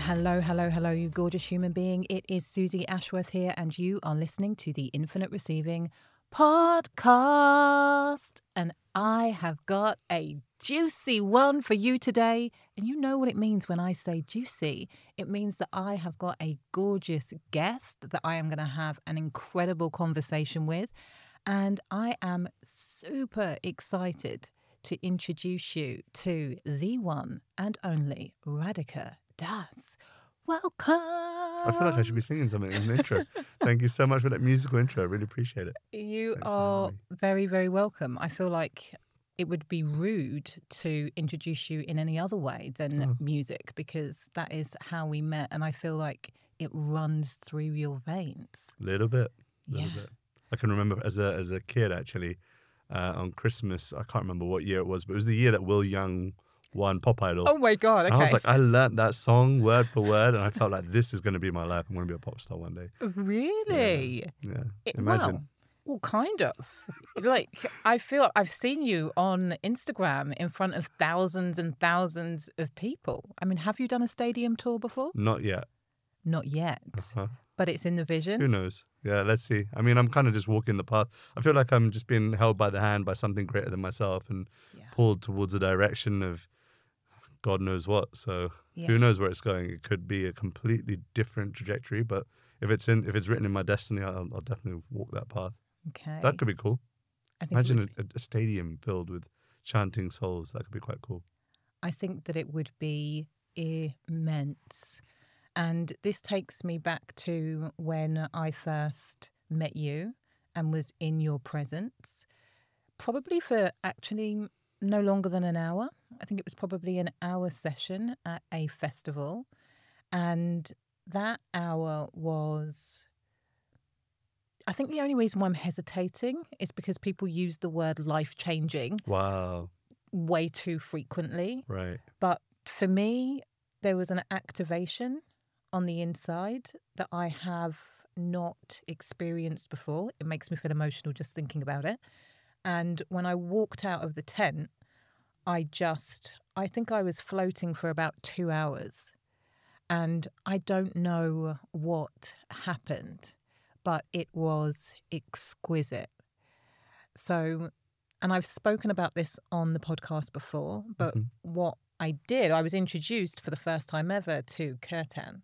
Hello, hello, hello, you gorgeous human being. It is Susie Ashworth here, and you are listening to the Infinite Receiving podcast. And I have got a juicy one for you today. And you know what it means when I say juicy. It means that I have got a gorgeous guest that I am going to have an incredible conversation with. And I am super excited to introduce you to the one and only Radhika. Welcome. I feel like I should be singing something in the intro. Thank you so much for that musical intro. I really appreciate it. You Thanks for are having me. very, very welcome. I feel like it would be rude to introduce you in any other way than music, because that is how we met. And I feel like it runs through your veins. Little bit. Yeah. I can remember as a kid, actually, on Christmas, I can't remember what year it was, but it was the year that Will Young won Pop Idol. Oh my God. Okay. And I was like, I learnt that song word for word, and I felt like this is going to be my life. I'm going to be a pop star one day. Really? Yeah. Imagine. Well, kind of. Like, I feel I've seen you on Instagram in front of thousands and thousands of people. I mean, have you done a stadium tour before? Not yet. Not yet. But it's in the vision. Who knows? Yeah, let's see. I mean, I'm kind of just walking the path. I feel like I'm just being held by the hand by something greater than myself and pulled towards a direction of God knows what. So who knows where it's going? It could be a completely different trajectory, but if it's written in my destiny, I'll definitely walk that path. Okay. That could be cool. Imagine a stadium filled with chanting souls. That could be quite cool. I think that it would be immense. And this takes me back to when I first met you and was in your presence, probably for actually no longer than an hour. I think it was probably an hour session at a festival. And that hour was, I think the only reason why I'm hesitating is because people use the word life-changing. Wow. Way too frequently. Right. But for me, there was an activation on the inside that I have not experienced before. It makes me feel emotional just thinking about it. And when I walked out of the tent, I think I was floating for about 2 hours. And I don't know what happened, but it was exquisite. So, and I've spoken about this on the podcast before, but what I did, I was introduced for the first time ever to kirtan.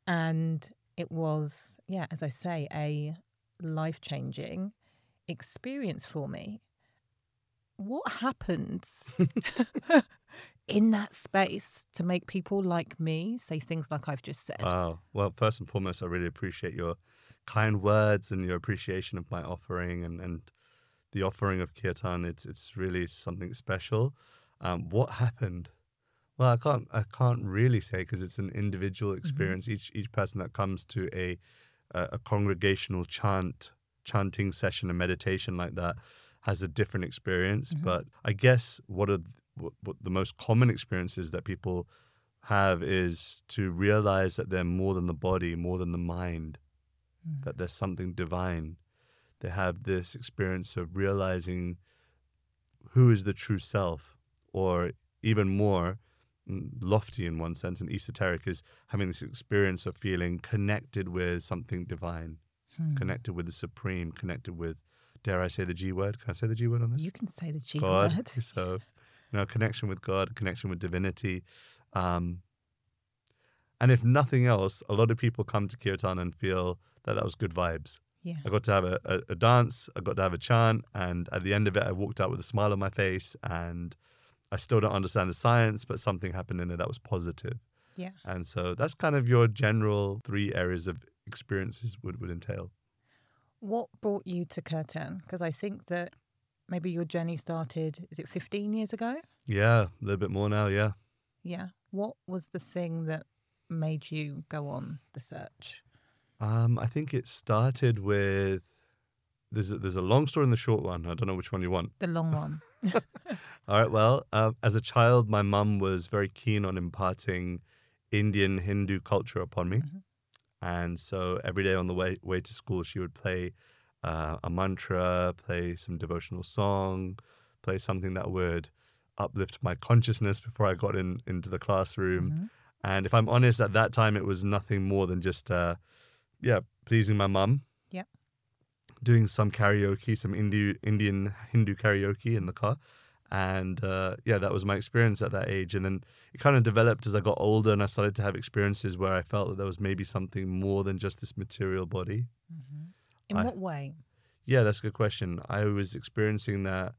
And it was, as I say, a life-changing experience for me. What happens in that space to make people like me say things like I've just said? Wow. Well, first and foremost, I really appreciate your kind words and your appreciation of my offering and the offering of kirtan. It's really something special. What happened? Well, I can't really say because it's an individual experience. Each person that comes to a congregational chanting session, a meditation like that, has a different experience. But I guess what the most common experiences that people have is to realize that they're more than the body, more than the mind, that there's something divine. They have this experience of realizing who is the true self, or even more lofty in one sense and esoteric is having this experience of feeling connected with something divine, connected with the supreme, connected with, dare I say the G word? Can I say the G word on this? You can say the G God. word. So, connection with God, connection with divinity. And if nothing else, a lot of people come to kirtan and feel that was good vibes. Yeah. I got to have a dance, I got to have a chant, and at the end of it, I walked out with a smile on my face, and I still don't understand the science, but something happened in it that was positive. Yeah. And so that's kind of your general 3 areas of experiences would entail. What brought you to kirtan? Because I think that maybe your journey started, is it 15 years ago? Yeah, a little bit more now, yeah. Yeah. What was the thing that made you go on the search? I think it started with, there's a long story and the short one. I don't know which one you want. The long one. All right, well, as a child, my mum was very keen on imparting Indian Hindu culture upon me. And so every day on the way to school, she would play a mantra, play some devotional song, play something that would uplift my consciousness before I got into the classroom. And if I'm honest, at that time, it was nothing more than just, pleasing my mum. Yep. Doing some karaoke, some Indian Hindu karaoke in the car. And that was my experience at that age. And then it kind of developed as I got older and I started to have experiences where I felt that there was maybe something more than just this material body. Mm-hmm. In what way? Yeah, that's a good question. I was experiencing that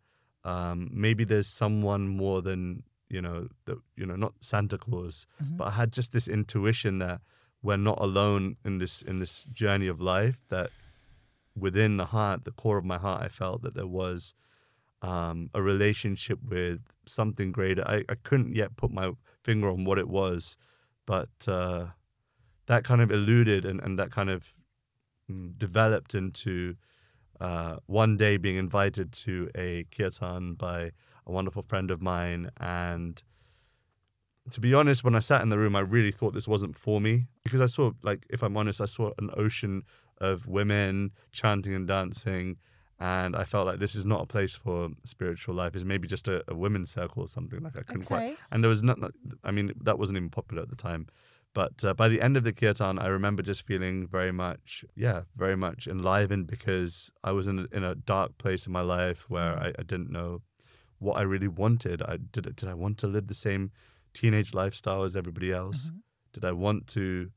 maybe there's someone more than, not Santa Claus, Mm-hmm. but I had just this intuition that we're not alone in this journey of life, that within the heart, the core of my heart, I felt that there was a relationship with something greater. I couldn't yet put my finger on what it was, but that kind of eluded and that kind of developed into one day being invited to a kirtan by a wonderful friend of mine. And to be honest, when I sat in the room, I really thought this wasn't for me, because I saw, if I'm honest, I saw an ocean of women chanting and dancing, and I felt like this is not a place for spiritual life. It's maybe just a women's circle or something. I couldn't quite. And there was that wasn't even popular at the time. But by the end of the kirtan, I remember just feeling very much enlivened, because I was in a dark place in my life where I didn't know what I really wanted. Did I want to live the same teenage lifestyle as everybody else? Mm-hmm. Did I want to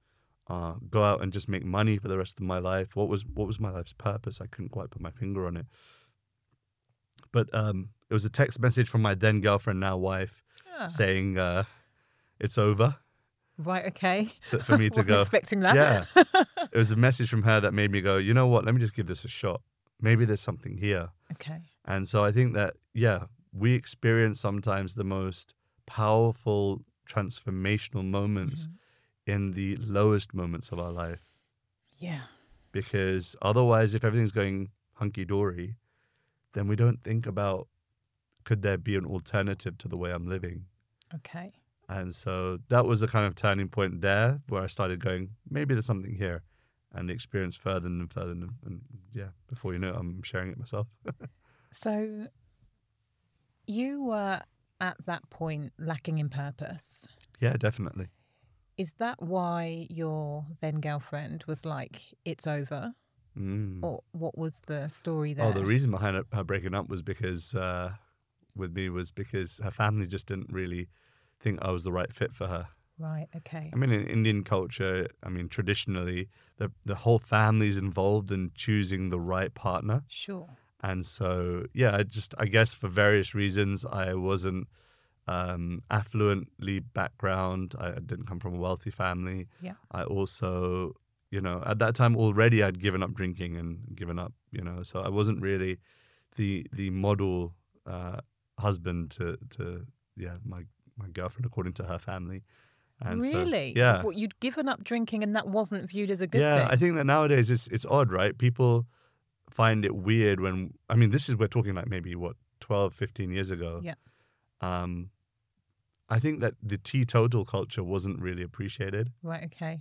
go out and just make money for the rest of my life? What was my life's purpose? I couldn't quite put my finger on it. But it was a text message from my then girlfriend, now wife, saying it's over. Right, okay. For me to Wasn't go. expecting that. Yeah. It was a message from her that made me go, you know what, let me just give this a shot. Maybe there's something here. Okay. And so I think that, we experience sometimes the most powerful transformational moments in the lowest moments of our life. Yeah. Because otherwise, if everything's going hunky-dory, then we don't think about, could there be an alternative to the way I'm living? Okay. And so that was the kind of turning point there where I started going, maybe there's something here. And the experience further and further. And before you know it, I'm sharing it myself. So you were at that point lacking in purpose. Yeah, definitely. Is that why your then girlfriend was like, it's over? Or what was the story there? Oh, the reason behind her breaking up was because with me was because her family just didn't really think I was the right fit for her. Right, okay. I mean, in Indian culture, traditionally, the whole family's involved in choosing the right partner. Sure. And so, I guess for various reasons, I wasn't affluently background. I didn't come from a wealthy family. Yeah. I also, at that time already I'd given up drinking and given up, so I wasn't really the model husband to my girlfriend, according to her family. And really? So, yeah. What, you'd given up drinking and that wasn't viewed as a good thing? Yeah, I think that nowadays it's odd, right? People find it weird when, we're talking like maybe 12, 15 years ago. Yeah. I think that the teetotal culture wasn't really appreciated. Right, okay.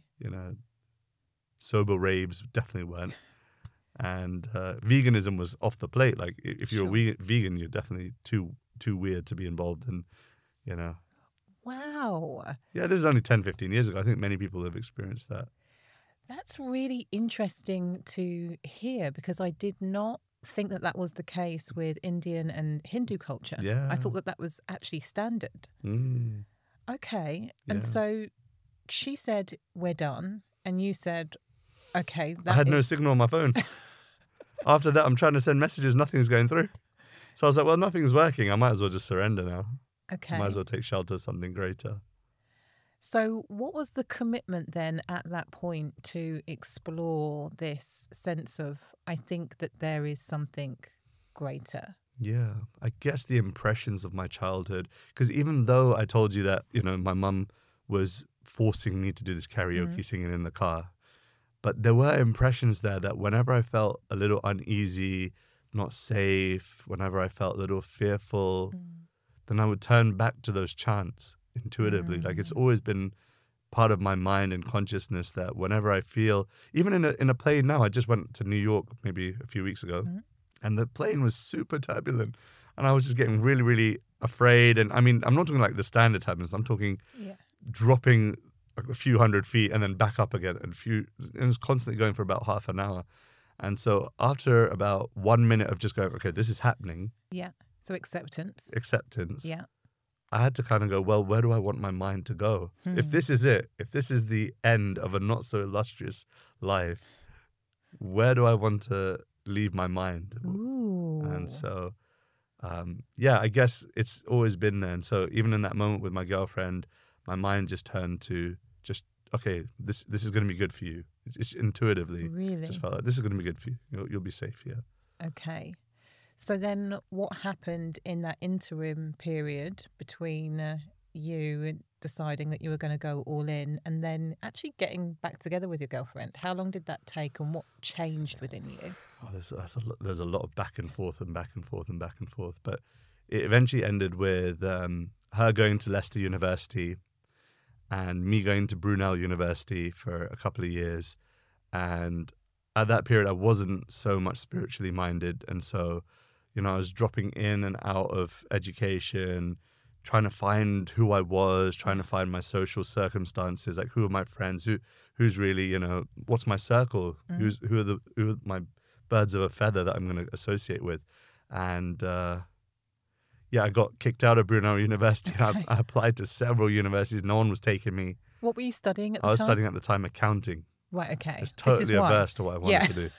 Sober raves definitely weren't. And veganism was off the plate. Like if you're a vegan, you're definitely too weird to be involved in, Wow. Yeah, this is only 10, 15 years ago. I think many people have experienced that. That's really interesting to hear, because I did not think that was the case with Indian and Hindu culture. Yeah. I thought that was actually standard. Okay. And so she said, we're done. And you said, okay. I had no signal on my phone. After that, I'm trying to send messages. Nothing's going through. So I was like, well, nothing's working. I might as well just surrender now. Okay. Might as well take shelter of something greater. So what was the commitment then at that point to explore this sense of, I think that there is something greater? Yeah, I guess the impressions of my childhood, because even though I told you that, my mum was forcing me to do this karaoke singing in the car, but there were impressions there that whenever I felt a little uneasy, not safe, whenever I felt a little fearful, then I would turn back to those chants intuitively. Like it's always been part of my mind and consciousness that whenever I feel, even in a plane now, I just went to New York maybe a few weeks ago, and the plane was super turbulent, and I was just getting really, really afraid. And I'm not talking like the standard turbulence. I'm talking dropping a few hundred feet and then back up again, and it was constantly going for about half an hour. And so after about 1 minute of just going, okay, this is happening, Yeah. So acceptance. acceptance, Yeah. I had to kind of go, well, where do I want my mind to go? If this is it, if this is the end of a not so illustrious life, where do I want to leave my mind? Ooh. And so, yeah, I guess it's always been there. And so even in that moment with my girlfriend, my mind just turned to just, okay, this is going to be good for you. It's intuitively Really? just felt like this is going to be good for you. You'll be safe here. Okay. So then what happened in that interim period between you deciding that you were going to go all in and then actually getting back together with your girlfriend? How long did that take and what changed within you? Oh, there's a lot of back and forth and back and forth and back and forth. But it eventually ended with her going to Leicester University and me going to Brunel University for a couple of years. And at that period, I wasn't so much spiritually minded. And so, I was dropping in and out of education, trying to find who I was, trying to find my social circumstances, like who are my friends, who's really, what's my circle, who are my birds of a feather that I'm going to associate with. And yeah, I got kicked out of Brunel University. Okay. I applied to several universities. No one was taking me. What were you studying at the I was time? studying at the time accounting. Right, okay. Just This is totally why. averse to what I wanted to do.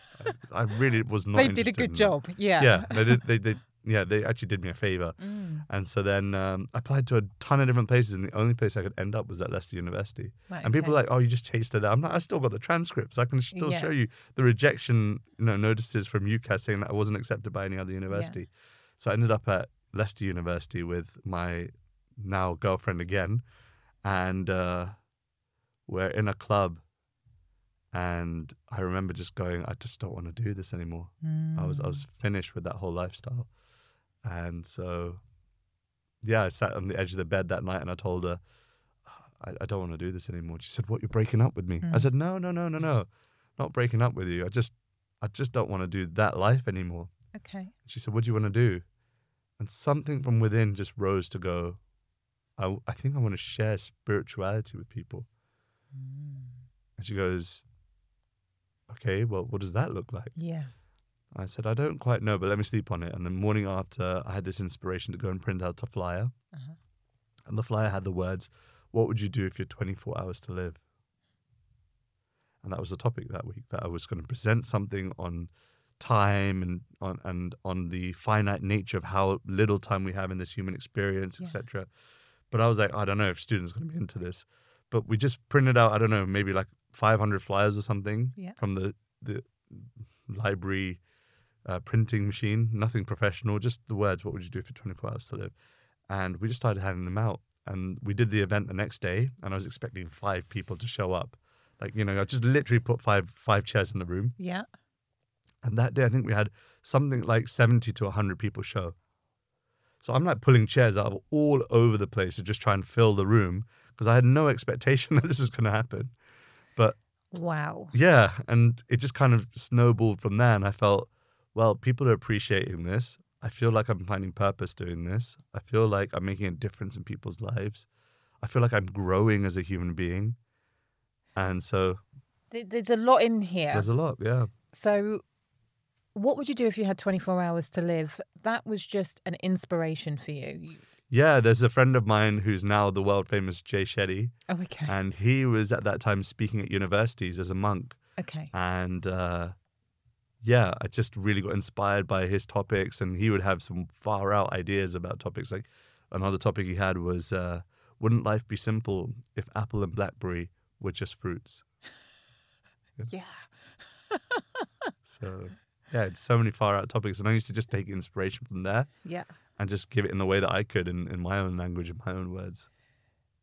I really was not They interested did a good in job. Yeah. Yeah, they did. They actually did me a favor. And so then I applied to a ton of different places, and the only place I could end up was at Leicester University. Right, and people okay. are like, "Oh, you just chased it." I'm like, I still got the transcripts. I can still Yeah. show you the rejection, notices from UCAS saying that I wasn't accepted by any other university. So I ended up at Leicester University with my now girlfriend again, and we're in a club. And I remember just going, I just don't want to do this anymore. I was finished with that whole lifestyle. And so, yeah, I sat on the edge of the bed that night and I told her, I don't want to do this anymore. She said, what, you're breaking up with me? I said, no, not breaking up with you. I just don't want to do that life anymore. Okay. She said, what do you want to do? And something from within just rose to go, I think I want to share spirituality with people. And she goes, okay, well, what does that look like? Yeah. I said, I don't quite know, but let me sleep on it. And the morning after, I had this inspiration to go and print out a flyer. And the flyer had the words, what would you do if you had 24 hours to live? And that was the topic that week, that I was going to present something on time and on the finite nature of how little time we have in this human experience, etc. But I was like, I don't know if students are going to be into this. But we just printed out, I don't know, maybe like 500 flyers or something from the library printing machine, nothing professional, just the words, what would you do for 24 hours to live? And we just started handing them out. And we did the event the next day, and I was expecting 5 people to show up. Like, I just literally put five chairs in the room. Yeah. And that day, I think we had something like 70 to 100 people show. So I'm like pulling chairs out of all over the place to just try and fill the room because I had no expectation that this was going to happen. But wow. Yeah, and it just kind of snowballed from there. And I felt, well, people are appreciating this. I feel like I'm finding purpose doing this. I feel like I'm making a difference in people's lives. I feel like I'm growing as a human being. And so There's a lot in here. there's a lot, yeah. So what would you do if you had 24 hours to live? That was just an inspiration for you. Yeah, there's a friend of mine who's now the world famous Jay Shetty. Oh, okay. And he was at that time speaking at universities as a monk. Okay. And yeah, I just really got inspired by his topics, and he would have some far out ideas about topics. Like another topic he had was, wouldn't life be simple if apple and blackberry were just fruits? Yeah. So yeah, it's so many far out topics. And I used to just take inspiration from there. Yeah. And just give it in the way that I could in my own language, in my own words.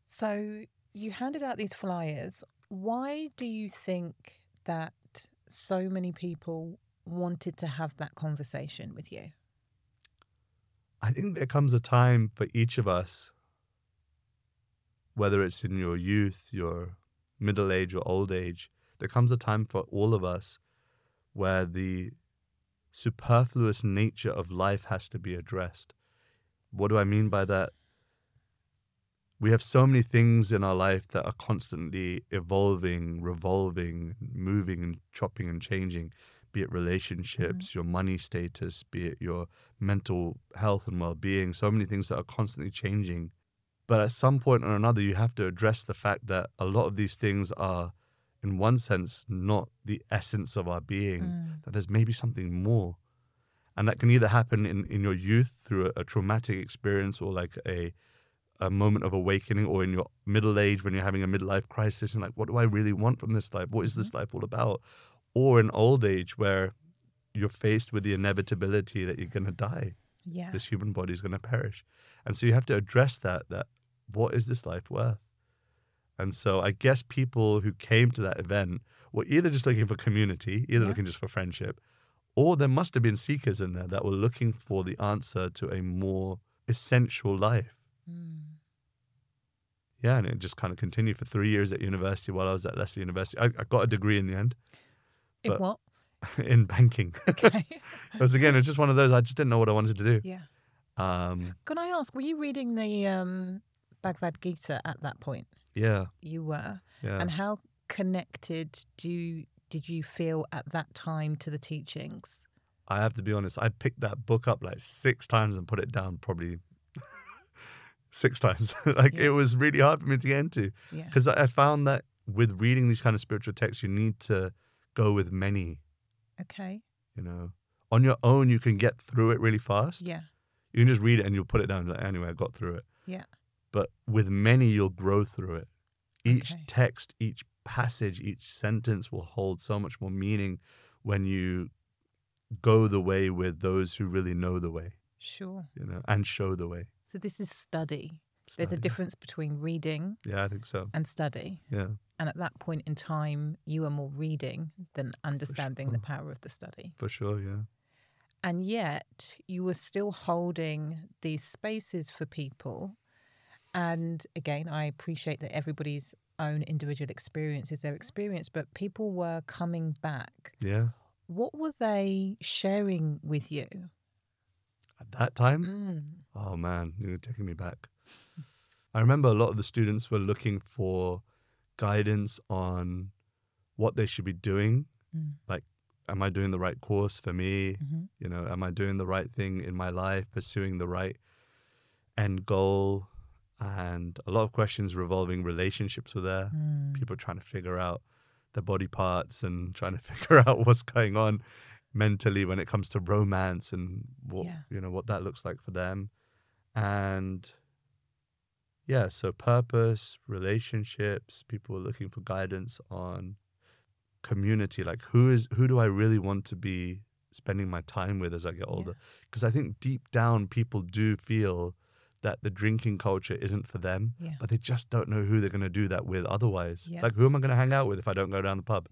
So you handed out these flyers. Why do you think that so many people wanted to have that conversation with you? I think there comes a time for each of us, whether it's in your youth, your middle age, or old age, there comes a time for all of us where the superfluous nature of life has to be addressed. What do I mean by that? we have so many things in our life that are constantly evolving, revolving, moving and chopping and changing, be it relationships, your money status, be it your mental health and well-being, so many things that are constantly changing. But at some point or another, you have to address the fact that a lot of these things are, in one sense, not the essence of our being, that there's maybe something more. And that can either happen in your youth through a traumatic experience, or like a moment of awakening, or in your middle age when you're having a midlife crisis and like, what do I really want from this life? What is this life all about? Or in old age where you're faced with the inevitability that you're going to die. Yeah. This human body is going to perish. And so you have to address that what is this life worth? And so I guess people who came to that event were either just looking for community, either looking just for friendship, or there must have been seekers in there that were looking for the answer to a more essential life. Yeah, and it just kind of continued for 3 years at university while I was at Leicester University. I got a degree in the end. In what? In banking. Okay. It's just one of those, I just didn't know what I wanted to do. Yeah. Can I ask, were you reading the Bhagavad Gita at that point? Yeah. You were. Yeah. And how connected did you feel at that time to the teachings? I have to be honest, I picked that book up like 6 times and put it down probably 6 times. It was really hard for me to get into. Because I found that with reading these kind of spiritual texts, you need to go with many. Okay. You know, on your own, you can get through it really fast. Yeah. You can just read it and you'll put it down. Like, anyway, I got through it. Yeah. But with many, you'll grow through it. Each text, each passage, each sentence will hold so much more meaning when you go the way with those who really know the way. Sure. You know, and show the way. So this is study. There's a difference between reading I think so. and study. Yeah. And at that point in time, you were more reading than understanding the power of the study. For sure, yeah. And yet you were still holding these spaces for people. And again, I appreciate that everybody's own individual experience is their experience, but people were coming back. Yeah. What were they sharing with you? At that time? Oh man, you're taking me back. I remember a lot of the students were looking for guidance on what they should be doing. Like, am I doing the right course for me? You know, am I doing the right thing in my life, pursuing the right end goal? And a lot of questions revolving relationships were there. People trying to figure out their body parts and trying to figure out what's going on mentally when it comes to romance and what, you know, what that looks like for them. And yeah, so purpose, relationships, people were looking for guidance on community, like who do I really want to be spending my time with as I get older? Because I think deep down people do feel that the drinking culture isn't for them, but they just don't know who they're going to do that with otherwise. Like, who am I going to hang out with if I don't go down the pub?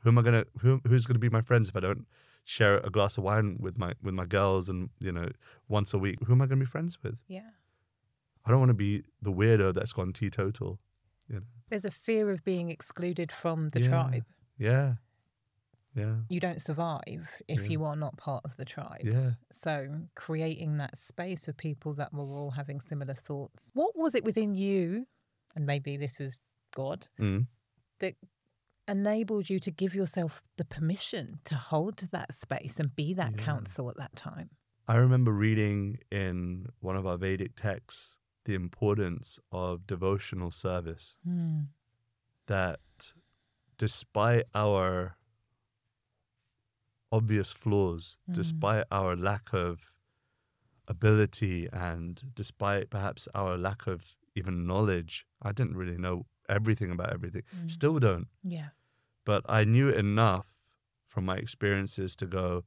Who's going to be my friends if I don't share a glass of wine with my girls and, you know, once a week? Who am I going to be friends with? I don't want to be the weirdo that's gone teetotal. You know? There's a fear of being excluded from the tribe. Yeah. You don't survive if you are not part of the tribe. So creating that space of people that were all having similar thoughts. What was it within you, and maybe this was God, that enabled you to give yourself the permission to hold that space and be that counsel at that time? I remember reading in one of our Vedic texts the importance of devotional service. That despite our obvious flaws, despite our lack of ability, and despite perhaps our lack of even knowledge, I didn't really know everything about everything. Still don't. But I knew enough from my experiences to go,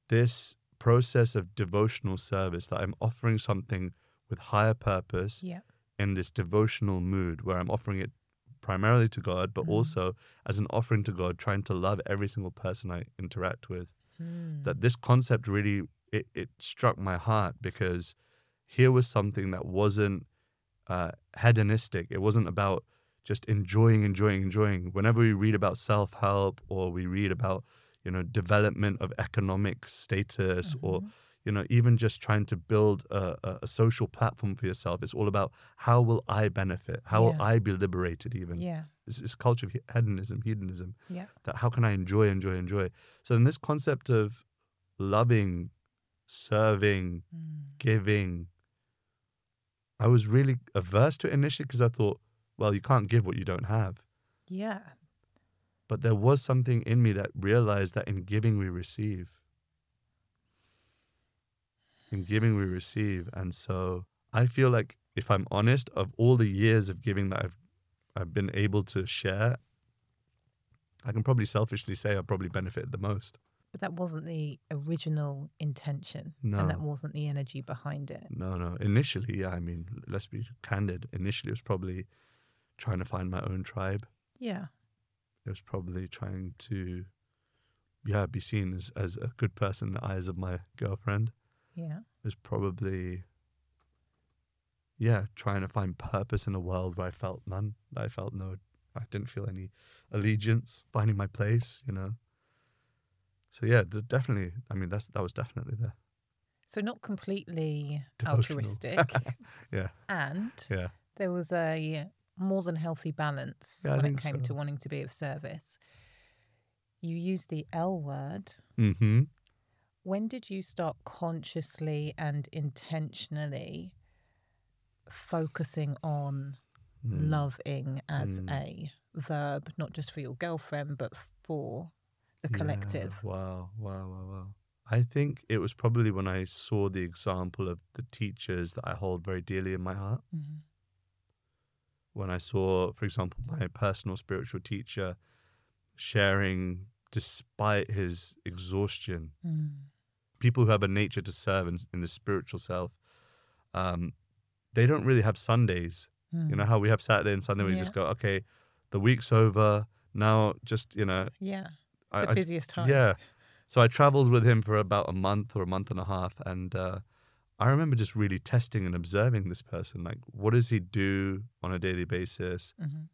this process of devotional service, that I'm offering something with higher purpose in this devotional mood where I'm offering it primarily to God, but also as an offering to God, trying to love every single person I interact with. That this concept really, it struck my heart, because here was something that wasn't hedonistic. It wasn't about just enjoying. Whenever we read about self-help, or we read about, you know, development of economic status, or, You know, even just trying to build a social platform for yourself. It's all about how will I benefit? How will Yeah. I be liberated even? Yeah. This culture of hedonism, Yeah. that how can I enjoy? So in this concept of loving, serving, giving, I was really averse to it initially because I thought, well, you can't give what you don't have. Yeah. But there was something in me that realized that in giving we receive. In giving we receive. And so I feel like, if I'm honest, of all the years of giving that I've been able to share, I can probably selfishly say I've probably benefited the most. But that wasn't the original intention. And that No, wasn't the energy behind it. no. Initially, yeah, I mean, let's be candid. Initially, it was probably trying to find my own tribe. Yeah. It was probably trying to, yeah, be seen as a good person in the eyes of my girlfriend. Yeah. It was probably, yeah, trying to find purpose in a world where I felt none. I felt no, I didn't feel any allegiance, finding my place, you know. So yeah, definitely, I mean, that was definitely there. So not completely Devotional. altruistic. Yeah, And yeah. there was a more than healthy balance Yeah, I when it think came so. to wanting to be of service. You used the L word. Mm-hmm. When did you start consciously and intentionally focusing on loving as a verb, not just for your girlfriend, but for the collective? Yeah, wow. I think it was probably when I saw the example of the teachers that I hold very dearly in my heart. Mm-hmm. When I saw, for example, my personal spiritual teacher sharing, despite his exhaustion, people who have a nature to serve in the spiritual self, they don't really have Sundays. You know how we have Saturday and Sunday, we Yeah. just go, okay, the week's over. Now just, you know, Yeah. It's the I busiest time. yeah. So I traveled with him for about a month or a month and a half. And I remember just really testing and observing this person. Like, what does he do on a daily basis? Mm-hmm.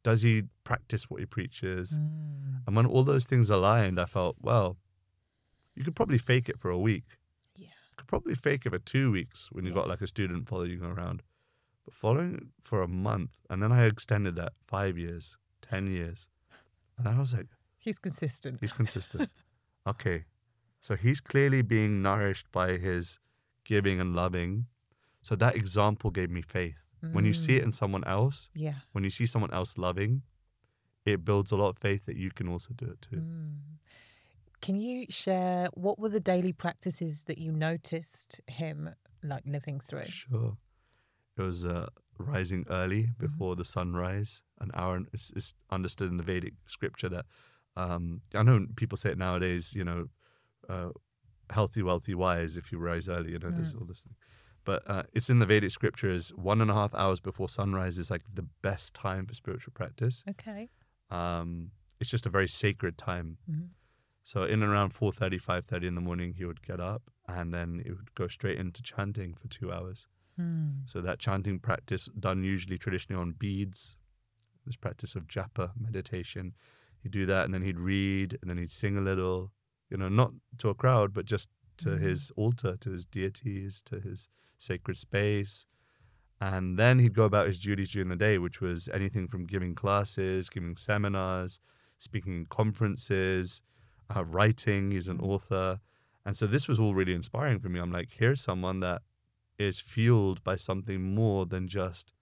Does he practice what he preaches? And when all those things aligned, I felt, well, you could probably fake it for a week. Yeah. You could probably fake it for 2 weeks when you Yeah. got like a student following you around. But following it for a month, and then I extended that 5 years, 10 years. And then I was like, He's consistent. he's consistent. Okay. So he's clearly being nourished by his giving and loving. So that example gave me faith. When you see it in someone else, Yeah. when you see someone else loving, it builds a lot of faith that you can also do it too. Can you share what were the daily practices that you noticed him like living through? Sure. It was rising early before the sunrise, an hour. It's understood in the Vedic scripture that, I know people say it nowadays, you know, healthy, wealthy, wise, if you rise early, you know, there's all this thing. But it's in the Vedic scriptures, 1.5 hours before sunrise is like the best time for spiritual practice. Okay. It's just a very sacred time. So in and around 4:30, 5:30 in the morning, he would get up and then he would go straight into chanting for 2 hours. So that chanting practice done usually traditionally on beads, this practice of japa, meditation. He'd do that and then he'd read and then he'd sing a little, you know, not to a crowd, but just to his altar, to his deities, to his sacred space. And then he'd go about his duties during the day, which was anything from giving classes, giving seminars, speaking in conferences, writing. He's an author. And so this was all really inspiring for me. I'm like, here's someone that is fueled by something more than just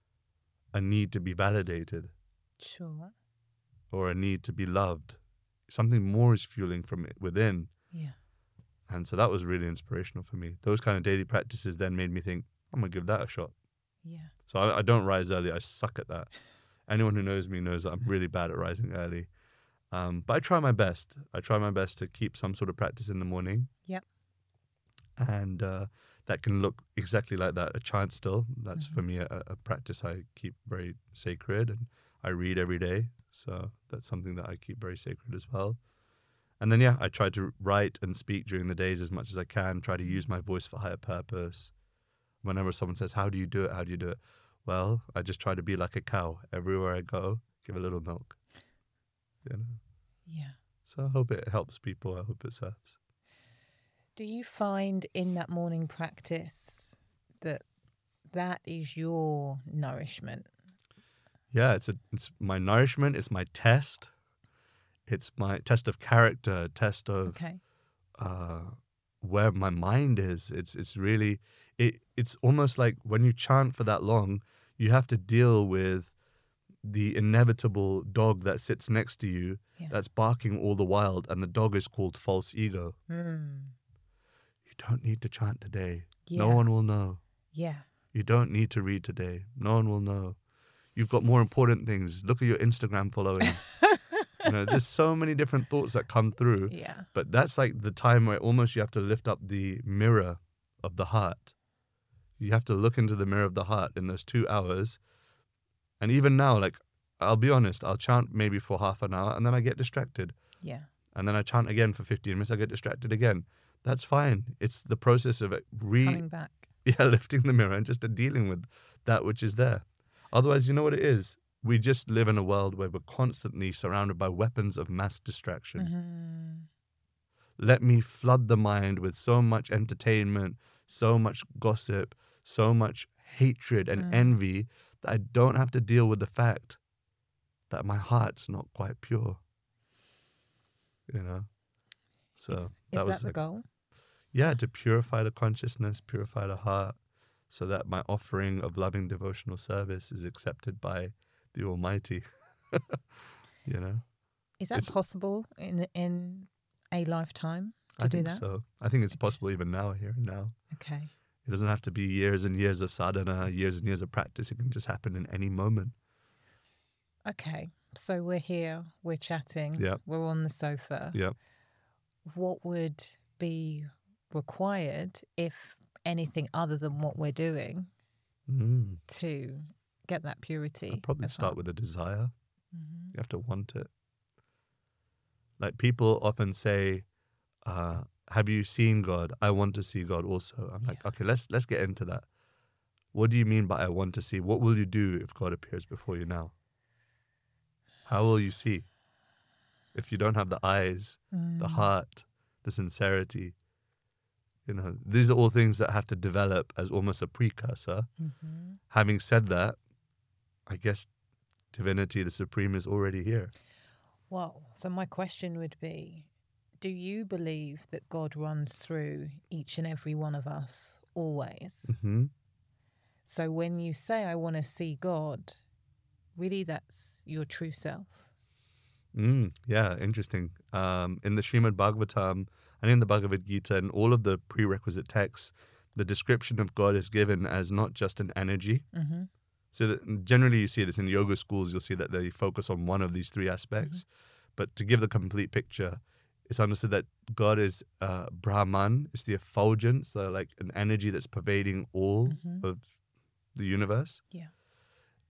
a need to be validated Sure. or a need to be loved. Something more is fueling from it within. Yeah. And so that was really inspirational for me. Those kind of daily practices then made me think, I'm going to give that a shot. Yeah. So I don't rise early. I suck at that. Anyone who knows me knows that I'm really bad at rising early. But I try my best. I try my best to keep some sort of practice in the morning. Yep. And that can look exactly like that, a chant still. That's for me a practice I keep very sacred, and I read every day. So that's something that I keep very sacred as well. And then, yeah, I try to write and speak during the days as much as I can, try to use my voice for higher purpose. Whenever someone says, how do you do it? How do you do it? Well, I just try to be like a cow. Everywhere I go, give a little milk. You know? Yeah. So I hope it helps people. I hope it serves. Do you find in that morning practice that that is your nourishment? Yeah, it's my nourishment, it's my test. It's my test of character, test of Okay. uh, where my mind is. It's really it's almost like when you chant for that long, you have to deal with the inevitable dog that sits next to you Yeah. that's barking all the while, and the dog is called false ego. Mm. You don't need to chant today. No Yeah. one will know. Yeah. You don't need to read today. No one will know. You've got more important things. Look at your Instagram following. There's so many different thoughts that come through, Yeah. but that's like the time where almost you have to lift up the mirror of the heart. You have to look into the mirror of the heart in those 2 hours. And even now, like, I'll be honest, I'll chant maybe for half an hour and then I get distracted. Yeah. And then I chant again for 15 minutes, I get distracted again. That's fine. It's the process of it Coming back. lifting the mirror and just dealing with that which is there. Otherwise, you know what it is? We just live in a world where we're constantly surrounded by weapons of mass distraction. Mm-hmm. Let me flood the mind with so much entertainment, so much gossip, so much hatred and envy that I don't have to deal with the fact that my heart's not quite pure. So Is that was that the like, goal? yeah, to purify the consciousness, purify the heart, so that my offering of loving devotional service is accepted by the Almighty. Is that It's- possible in a lifetime to I do think that? so. I think it's possible even now, here and now. Okay. It doesn't have to be years and years of sadhana, years and years of practice. It can just happen in any moment. Okay. So we're here, we're chatting, Yeah. we're on the sofa. Yeah. What would be required, if anything other than what we're doing, to get that purity? I'd probably of start heart? with a desire. Mm-hmm. You have to want it. Like, people often say, have you seen God? I want to see God also. I'm like, okay, let's get into that. What do you mean by I want to see? What will you do if God appears before you now? How will you see? If you don't have the eyes, the heart, the sincerity, these are all things that have to develop as almost a precursor. Mm-hmm. Having said that, I guess divinity, the supreme, is already here. Well, so my question would be, do you believe that God runs through each and every one of us always? Mm-hmm. So when you say, I want to see God, really that's your true self? Yeah, interesting. In the Srimad Bhagavatam and in the Bhagavad Gita and all of the prerequisite texts, the description of God is given as not just an energy. Mm-hmm. So that generally you see this in yoga schools, you'll see that they focus on one of these three aspects. But to give the complete picture, it's understood that God is Brahman, is the effulgence, so like an energy that's pervading all of the universe. Yeah.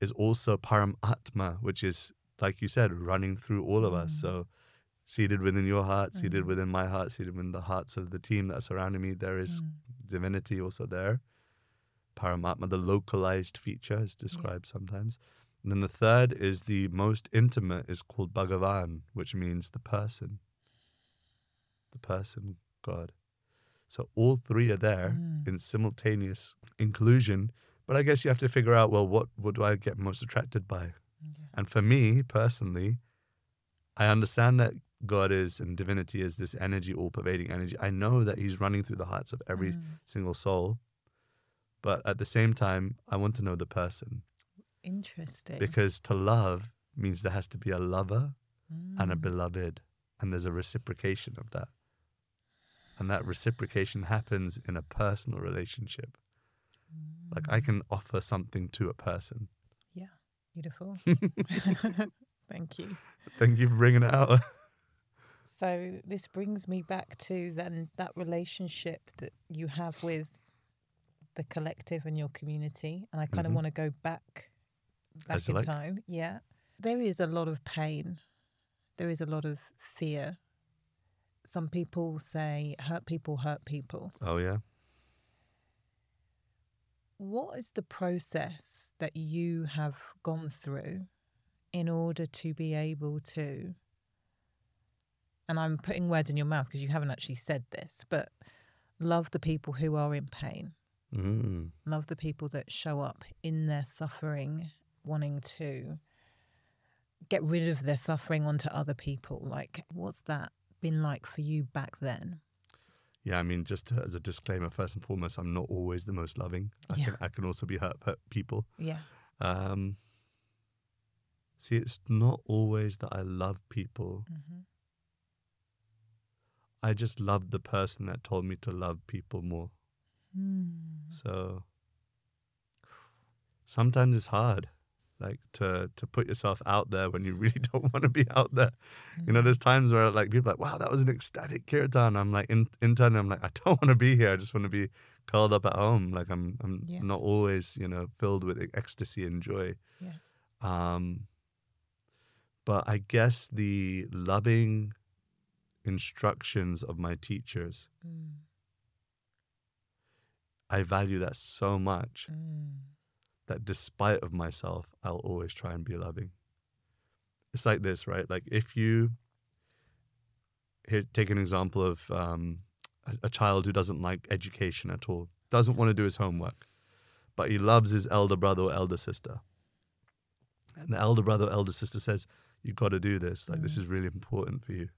Is also Paramatma, which is, like you said, running through all of us. So seated within your heart, seated within my heart, seated within the hearts of the team that's surrounding me, there is divinity also there. Paramatma, the localized feature, is described sometimes. And then the third is the most intimate, is called Bhagavan, which means the person God. So all three are there in simultaneous inclusion. But I guess you have to figure out, well, what do I get most attracted by? And for me, personally, I understand that God is, and divinity is, this energy, all-pervading energy. I know that he's running through the hearts of every single soul. But at the same time, I want to know the person. Interesting. Because to love means there has to be a lover and a beloved. And there's a reciprocation of that. And that reciprocation happens in a personal relationship. Like, I can offer something to a person. Yeah, beautiful. Thank you. Thank you for bringing it out. So this brings me back to then that relationship that you have with the collective and your community. And I kind of want to go back in time. Yeah. There is a lot of pain. There is a lot of fear. Some people say hurt people hurt people. Oh, yeah. What is the process that you have gone through in order to be able to, and I'm putting words in your mouth because you haven't actually said this, but Love the people who are in pain. Mm. Love the people that show up in their suffering, wanting to get rid of their suffering onto other people. Like, what's that been like for you back then? Yeah, I mean, just as a disclaimer, first and foremost, I'm not always the most loving. Yeah. I can also be hurt people. Yeah. See, it's not always that I love people. Mm-hmm. I just loved the person that told me to love people more. So sometimes it's hard, like to put yourself out there when you really don't want to be out there. You know, there's times where like people are like, wow, that was an ecstatic kirtan. I'm like, internally, I'm like, I don't want to be here. I just want to be curled up at home. Like I'm Yeah. not always, you know, filled with ecstasy and joy. Yeah. But I guess the loving instructions of my teachers, I value that so much that despite of myself, I'll always try and be loving. It's like this, right? Like if you take an example of a child who doesn't like education at all, doesn't want to do his homework, but he loves his elder brother or elder sister. And the elder brother or elder sister says, you've got to do this. Like, this is really important for you.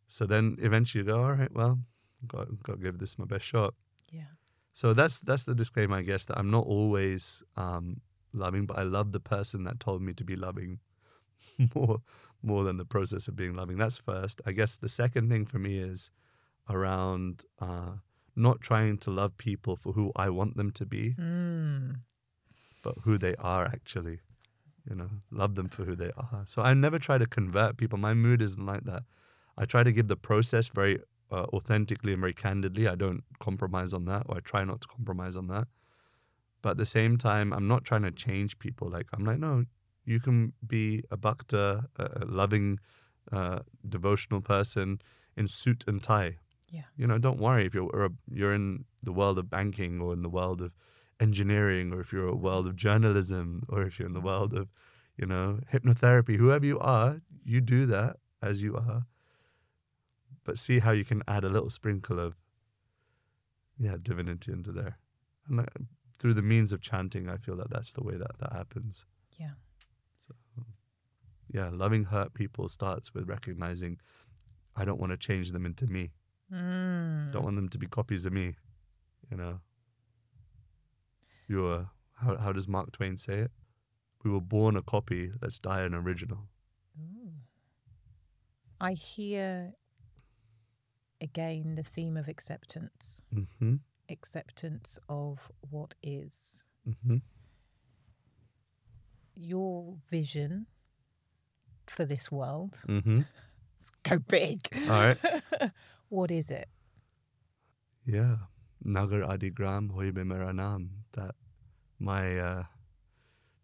So then eventually you go, all right, well, got to give this my best shot. Yeah. So that's the disclaimer, I guess, that I'm not always loving, but I love the person that told me to be loving more than the process of being loving. That's first. I guess the second thing for me is around not trying to love people for who I want them to be, but who they are actually. You know, love them for who they are. So I never try to convert people. My mood isn't like that. I try to give the process very authentically and very candidly. I don't compromise on that, or I try not to compromise on that. But at the same time, I'm not trying to change people. Like, I'm like, no, you can be a bhakta, a loving, devotional person in suit and tie. Yeah. You know, don't worry if you're in the world of banking or in the world of engineering, or if you're in the world of journalism, or if you're in the world of, you know, hypnotherapy, whoever you are, you do that as you are. But see how you can add a little sprinkle of, divinity into there. And through the means of chanting, I feel that that's the way that happens. Yeah. So, loving hurt people starts with recognizing I don't want to change them into me. Don't want them to be copies of me, you know. How does Mark Twain say it? We were born a copy, let's die an original. Ooh. I hear again the theme of acceptance. Mm-hmm. Acceptance of what is. Mm-hmm. Your vision for this world. Mm-hmm. Let's go big. All right. What is it? Yeah. Nagar Adi Gram Hoibe Mera Naam. That my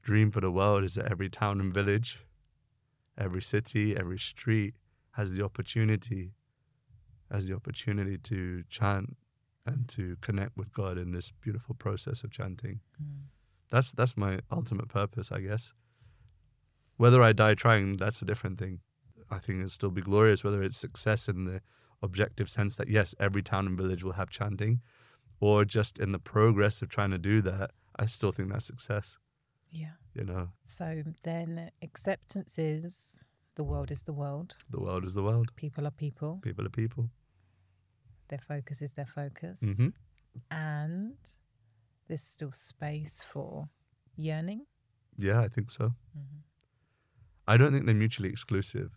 dream for the world is that every town and village, every city, every street has the opportunity to chant and to connect with God in this beautiful process of chanting. That's my ultimate purpose, I guess. Whether I die trying, that's a different thing. I think it'll still be glorious, whether it's success in the objective sense that, yes, every town and village will have chanting, or just in the progress of trying to do that, I still think that's success. Yeah. You know? So then acceptance is the world is the world. The world is the world. People are people. People are people. Their focus is their focus. Mm-hmm. And there's still space for yearning. Yeah, I think so. Mm-hmm. I don't think they're mutually exclusive.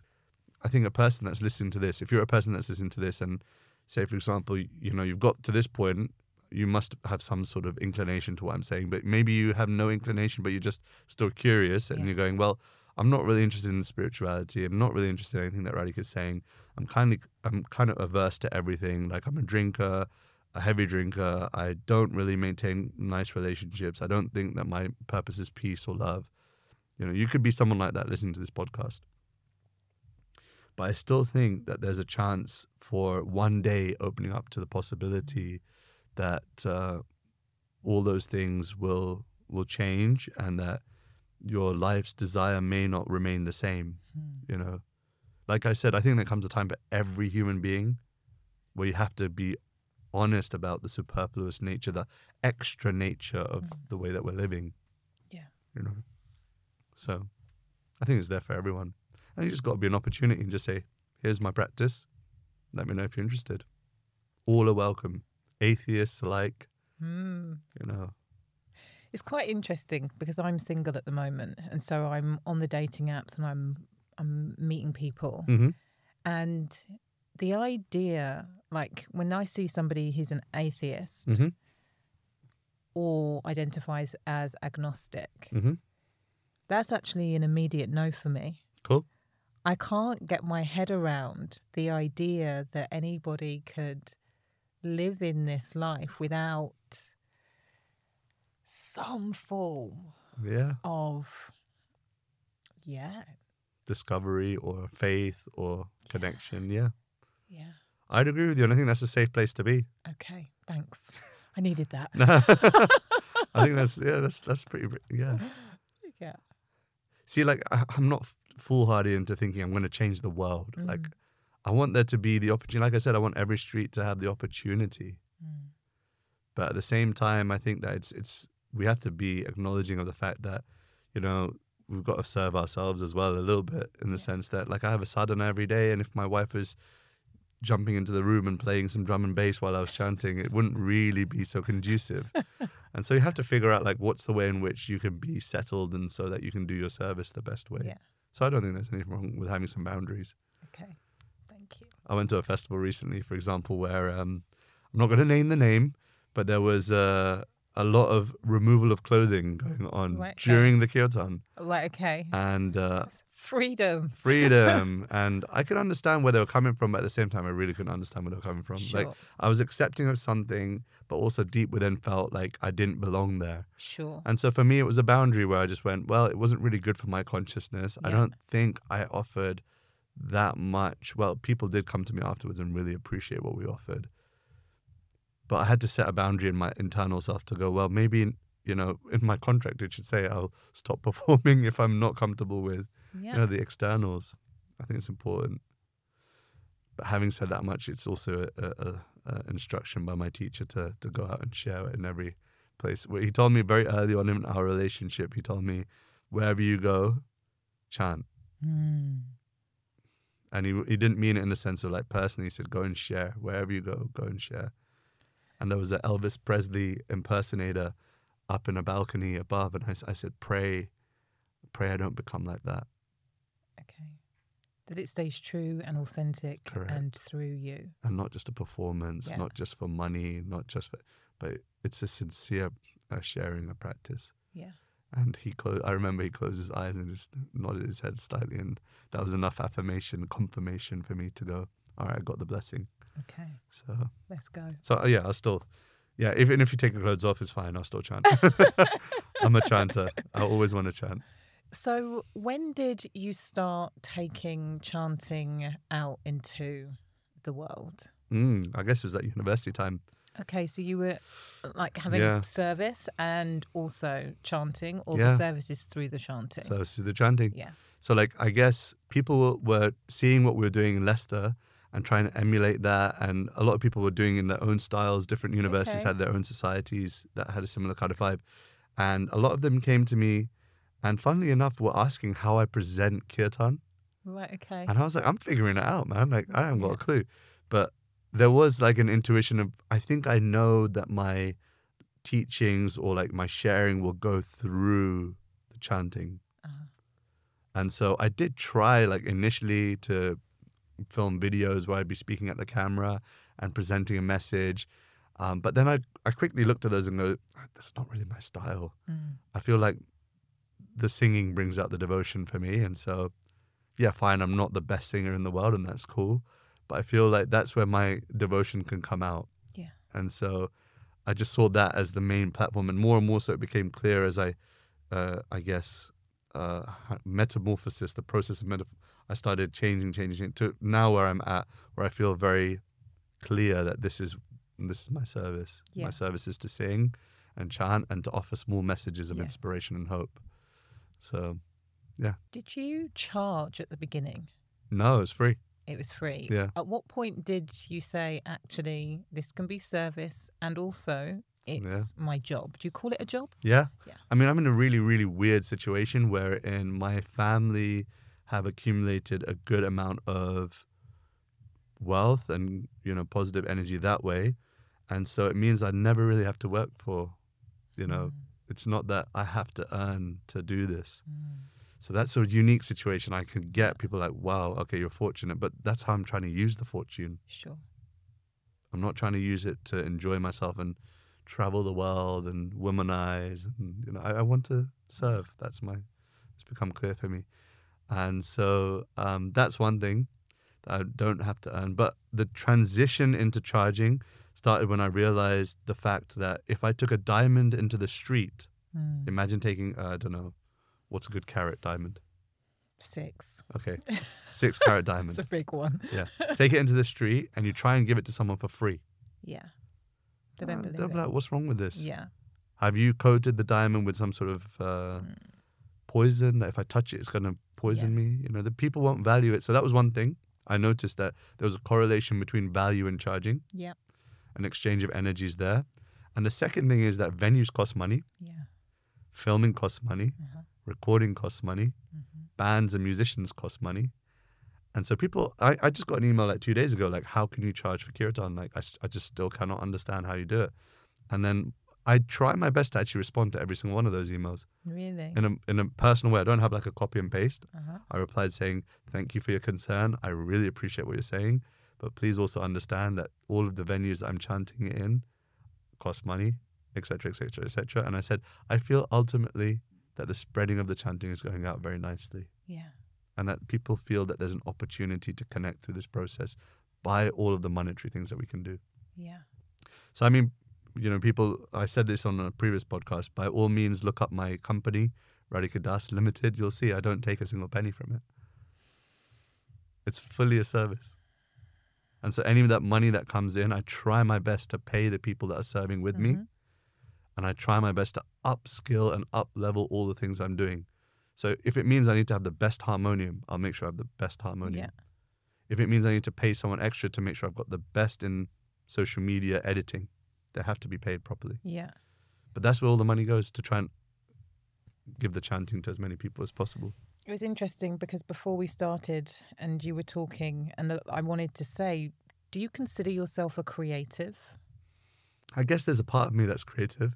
I think a person that's listening to this, if you're a person that's listening to this and say, for example, you know, you've got to this point, you must have some sort of inclination to what I'm saying, but maybe you have no inclination, but you're just still curious and you're going, well, I'm not really interested in spirituality. I'm not really interested in anything that Radhika is saying. I'm kind of averse to everything. Like, I'm a drinker, a heavy drinker. I don't really maintain nice relationships. I don't think that my purpose is peace or love. You know, you could be someone like that listening to this podcast. But I still think that there's a chance for one day opening up to the possibility that all those things will change, and that your life's desire may not remain the same. You know, like I said, I think there comes a time for every human being where you have to be honest about the superfluous nature, the extra nature of the way that we're living. Yeah. You know. So I think it's there for everyone. And you just got to be an opportunity and just say, here's my practice. Let me know if you're interested. All are welcome. Atheists alike, you know. It's quite interesting because I'm single at the moment, and so I'm on the dating apps and I'm meeting people. Mm-hmm. And the idea, like when I see somebody who's an atheist Mm-hmm. or identifies as agnostic, Mm-hmm. that's actually an immediate no for me. Cool. I can't get my head around the idea that anybody could live in this life without some form Yeah. of, Discovery or faith or connection. Yeah. yeah. I'd agree with you. And I think that's a safe place to be. Okay, thanks. I needed that. I think that's pretty, yeah. Yeah. See, like, I'm not foolhardy into thinking I'm going to change the world. Like, I want there to be the opportunity. Like I said, I want every street to have the opportunity. But at the same time, I think that we have to be acknowledging of the fact that, you know, we've got to serve ourselves as well a little bit, in the sense that, like, I have a sadhana every day, and if my wife was jumping into the room and playing some drum and bass while I was chanting, it wouldn't really be so conducive. And so you have to figure out, like, what's the way in which you can be settled and so that you can do your service the best way. Yeah. So I don't think there's anything wrong with having some boundaries. Okay. Thank you. I went to a festival recently, for example, where I'm not going to name the name, but there was a lot of removal of clothing going on during the kirtan. Right, okay. And freedom. And I could understand where they were coming from, but at the same time, I really couldn't understand where they were coming from. Sure. Like, I was accepting of something, but also deep within felt like I didn't belong there. Sure. And so for me, it was a boundary where I just went, well, it wasn't really good for my consciousness. I don't think I offered that much. Well, people did come to me afterwards and really appreciate what we offered. But I had to set a boundary in my internal self to go, well, maybe, you know, in my contract, it should say I'll stop performing if I'm not comfortable with, you know, the externals. I think it's important. But having said that much, it's also a instruction by my teacher to go out and share it in every place. He told me very early on in our relationship, he told me, wherever you go, chant. And he didn't mean it in the sense of, like, personally. He said, go and share. Wherever you go and share. And there was an Elvis Presley impersonator up in a balcony above. And I said, pray I don't become like that. Okay. That it stays true and authentic. Correct. And through you. And not just a performance, not just for money, not just for, but it's a sincere sharing, a practice. Yeah. And I remember he closed his eyes and just nodded his head slightly. And that was enough confirmation for me to go, all right, I got the blessing. Okay. So let's go. So yeah, I'll still, even if you take your clothes off, it's fine. I'll still chant. I'm a chanter. I always want to chant. So when did you start taking chanting out into the world? I guess it was at university time. Okay, so you were like having service and also chanting, or the service is through the chanting? Service through the chanting. Yeah. So, like, I guess people were seeing what we were doing in Leicester and trying to emulate that. And a lot of people were doing in their own styles. Different universities had their own societies that had a similar kind of vibe. And a lot of them came to me and, funnily enough, were asking how I present kirtan. Right, okay. And I was like, I'm figuring it out, man. Like, I haven't got a clue. But there was like an intuition of, I think I know that my teachings or like my sharing will go through the chanting. And so I did try, like, initially to film videos where I'd be speaking at the camera and presenting a message. But then I quickly looked at those and go, that's not really my style. I feel like the singing brings out the devotion for me. And so, yeah, fine, I'm not the best singer in the world, and that's cool. But I feel like that's where my devotion can come out. Yeah. And so I just saw that as the main platform. And more so it became clear as I guess, metamorphosis, the process of I started changing to now where I'm at, where I feel very clear that this is my service. Yeah. My service is to sing and chant and to offer small messages of inspiration and hope. So, yeah. Did you charge at the beginning? No, it's free. It was free. Yeah. At what point did you say, actually, this can be service and also it's my job? Do you call it a job? Yeah. Yeah. I mean, I'm in a really, really weird situation wherein my family have accumulated a good amount of wealth and, positive energy that way. And so it means I never really have to work for, it's not that I have to earn to do this. So that's a unique situation. I can get people like, wow, okay, you're fortunate, but that's how I'm trying to use the fortune. Sure. I'm not trying to use it to enjoy myself and travel the world and womanize. And, I want to serve. It's become clear for me. And so that's one thing that I don't have to earn. But the transition into charging started when I realized the fact that if I took a diamond into the street, imagine taking, I don't know, what's a good carat diamond? 6. Okay. 6-carat diamond. It's a big one. Yeah. Take it into the street and you try and give it to someone for free. Yeah. They don't believe They'll be it. like, what's wrong with this? Yeah. Have you coated the diamond with some sort of poison? If I touch it, it's going to poison me. The people won't value it. So that was one thing. I noticed that there was a correlation between value and charging. Yeah. An exchange of energies there. And the second thing is that venues cost money. Yeah. Filming costs money. Recording costs money. Bands and musicians cost money. And so people, I just got an email like 2 days ago, like, how can you charge for kirtan? Like, I just still cannot understand how you do it. And then I try my best to actually respond to every single one of those emails. Really? In a personal way. I don't have like a copy and paste. I replied saying, thank you for your concern. I really appreciate what you're saying. But please also understand that all of the venues that I'm chanting in cost money, etc., etc., etc. And I said, I feel ultimately that the spreading of the chanting is going out very nicely. Yeah. And that people feel that there's an opportunity to connect through this process by all of the monetary things that we can do. Yeah. So, I mean, people, I said this on a previous podcast, by all means, look up my company, Radhika Das Limited. You'll see I don't take a single penny from it. It's fully a service. And so any of that money that comes in, I try my best to pay the people that are serving with me. And I try my best to upskill and up-level all the things I'm doing. So if it means I need to have the best harmonium, I'll make sure I have the best harmonium. Yeah. If it means I need to pay someone extra to make sure I've got the best in social media editing, they have to be paid properly. Yeah. But that's where all the money goes, to try and give the chanting to as many people as possible. It was interesting because before we started and you were talking, and I wanted to say, do you consider yourself a creative? I guess there's a part of me that's creative.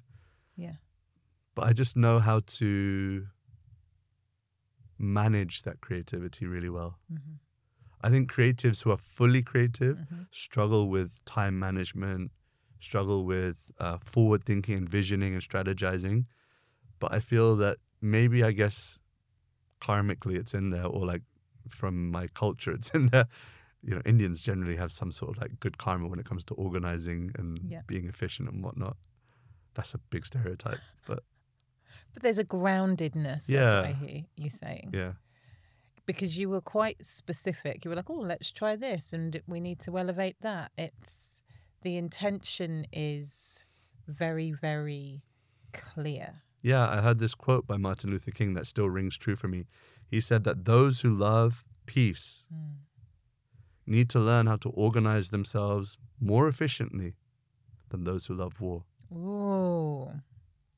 Yeah. But I just know how to manage that creativity really well. I think creatives who are fully creative struggle with time management, struggle with forward thinking and visioning and strategizing. But I feel that maybe, I guess, karmically it's in there, or like from my culture it's in there. Indians generally have some sort of like good karma when it comes to organizing and being efficient and whatnot. That's a big stereotype, but there's a groundedness, that's what I hear you saying. Yeah. Because you were quite specific. You were like, oh, let's try this and we need to elevate that. It's the intention is very, very clear. Yeah, I heard this quote by Martin Luther King that still rings true for me. He said that those who love peace need to learn how to organize themselves more efficiently than those who love war. Ooh.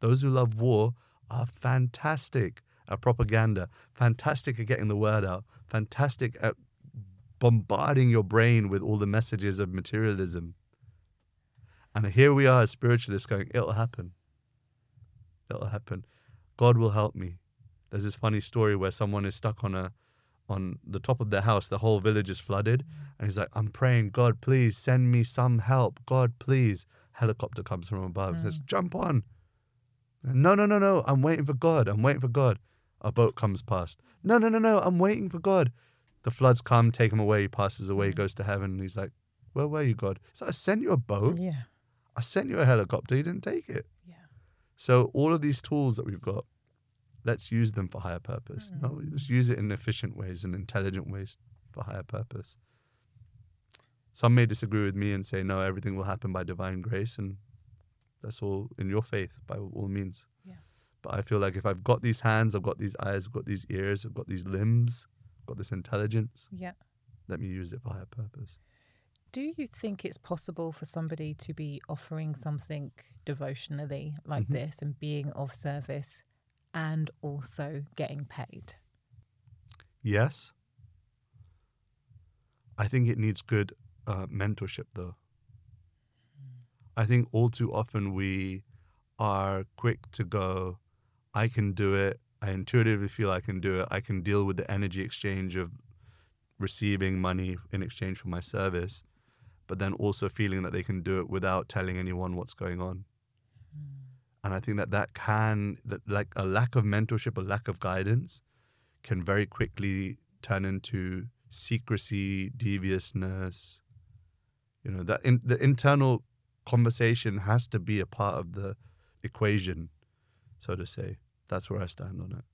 Those who love war are fantastic at propaganda, fantastic at getting the word out, fantastic at bombarding your brain with all the messages of materialism. And here we are as spiritualists going, it'll happen. It'll happen. God will help me. There's this funny story where someone is stuck on the top of their house. The whole village is flooded. And he's like, I'm praying, God, please send me some help. God, please. Helicopter comes from above. Says, jump on. No. I'm waiting for God. I'm waiting for God. A boat comes past. No. I'm waiting for God. The floods come, take him away. He passes away, goes to heaven. And he's like, where were you, God? So I sent you a boat. Yeah. I sent you a helicopter. You didn't take it. Yeah. So all of these tools that we've got, let's use them for higher purpose. No, let's use it in efficient ways and intelligent ways for higher purpose. Some may disagree with me and say, no, everything will happen by divine grace, and that's all in your faith by all means. Yeah. But I feel like if I've got these hands, I've got these eyes, I've got these ears, I've got these limbs, I've got this intelligence, Yeah. let me use it for higher purpose. Do you think it's possible for somebody to be offering something devotionally like this and being of service and also getting paid? Yes. I think it needs good mentorship, though. I think all too often we are quick to go, I can do it. I intuitively feel I can do it. I can deal with the energy exchange of receiving money in exchange for my service, but then also feeling that they can do it without telling anyone what's going on. And I think that like a lack of mentorship, a lack of guidance can very quickly turn into secrecy, deviousness. You know, the internal conversation has to be a part of the equation, so to say. That's where I stand on it.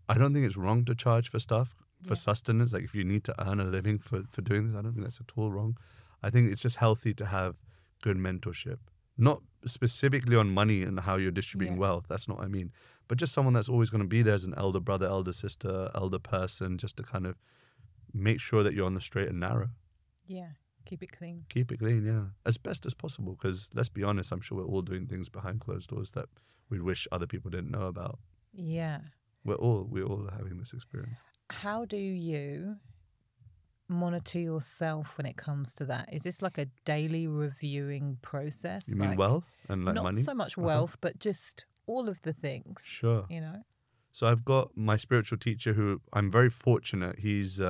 I don't think it's wrong to charge for stuff, for sustenance. Like if you need to earn a living for doing this, I don't think that's at all wrong. I think it's just healthy to have good mentorship. Not specifically on money and how you're distributing wealth. That's not what I mean. But just someone that's always going to be there as an elder brother, elder sister, elder person, just to kind of make sure that you're on the straight and narrow. Yeah. Keep it clean. Keep it clean, yeah. As best as possible. Because let's be honest, I'm sure we're all doing things behind closed doors that we wish other people didn't know about. Yeah. We're all having this experience. How do you monitor yourself when it comes to that? Is this like a daily reviewing process? You mean wealth and like not money? Not so much wealth, but just all of the things. Sure. You know? So I've got my spiritual teacher who I'm very fortunate. He's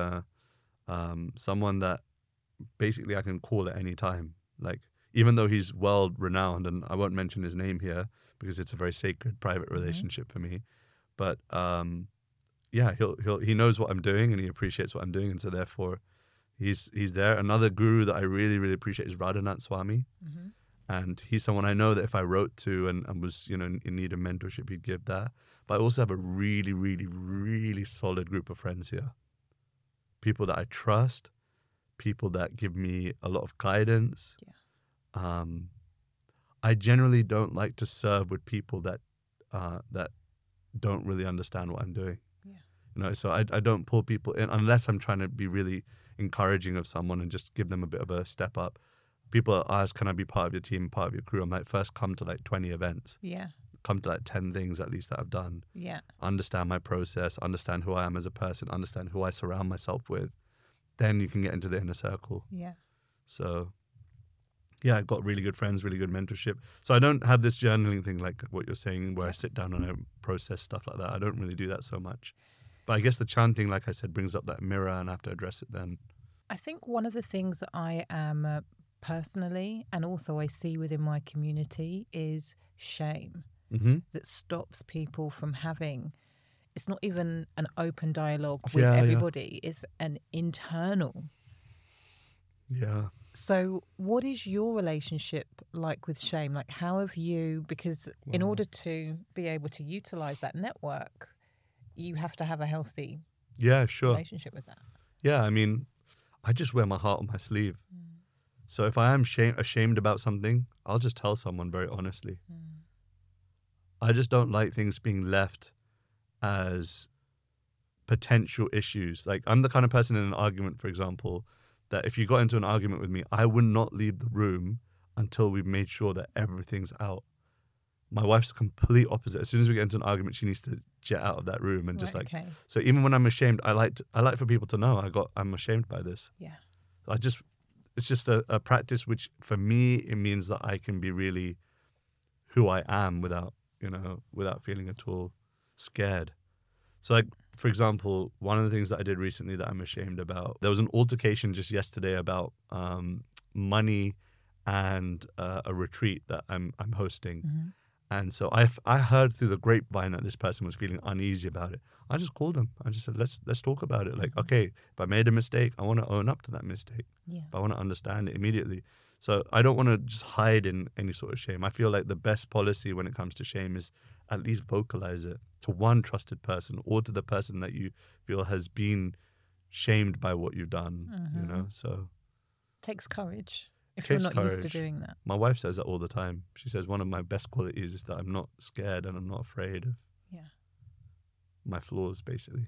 someone that basically I can call at any time. Like, even though he's well renowned, and I won't mention his name here because it's a very sacred private relationship for me. But yeah, he knows what I'm doing and he appreciates what I'm doing, and so therefore he's there. Another guru that I really, really appreciate is Radhika Swami. And he's someone I know that if I wrote to and was, you know, in need of mentorship, he'd give that. But I also have a really, really, really solid group of friends here. People that I trust, people that give me a lot of guidance. Yeah. I generally don't like to serve with people that don't really understand what I'm doing. Yeah. You know, so I don't pull people in unless I'm trying to be really encouraging of someone and just give them a bit of a step up. People ask, can I be part of your team, part of your crew? I'm like, first come to like 20 events. Yeah. Come to like 10 things at least that I've done. Yeah. Understand my process, understand who I am as a person, understand who I surround myself with. Then you can get into the inner circle. Yeah. So, yeah, I've got really good friends, really good mentorship. So I don't have this journaling thing like what you're saying where I sit down and I process stuff like that. I don't really do that so much. But I guess the chanting, like I said, brings up that mirror and I have to address it then. I think one of the things that I am personally, and also I see within my community, is shame that stops people from having. It's not even an open dialogue with everybody. Yeah. It's an internal. Yeah. So what is your relationship like with shame? Like, how have you, because in order to be able to utilize that network, you have to have a healthy relationship with that. Yeah, I mean, I just wear my heart on my sleeve. So if I am ashamed about something, I'll just tell someone very honestly. I just don't like things being left as potential issues. Like, I'm the kind of person in an argument, for example, that if you got into an argument with me, I would not leave the room until we've made sure that everything's out. My wife's the complete opposite. As soon as we get into an argument, she needs to jet out of that room and just so even when I'm ashamed, I like for people to know I'm ashamed by this. Yeah. It's just a practice which for me, it means that I can be really who I am without feeling at all scared. So, like, for example, one of the things that I did recently that I'm ashamed about, there was an altercation just yesterday about money and a retreat that I'm hosting. And so I heard through the grapevine that this person was feeling uneasy about it. I just called him. I just said, let's talk about it. Like, okay, if I made a mistake, I want to own up to that mistake. Yeah. But I want to understand it immediately. So I don't want to just hide in any sort of shame. I feel like the best policy when it comes to shame is at least vocalize it to one trusted person or to the person that you feel has been shamed by what you've done, you know? So takes courage if you're not used to doing that. My wife says that all the time. She says one of my best qualities is that I'm not scared and I'm not afraid of my flaws, basically.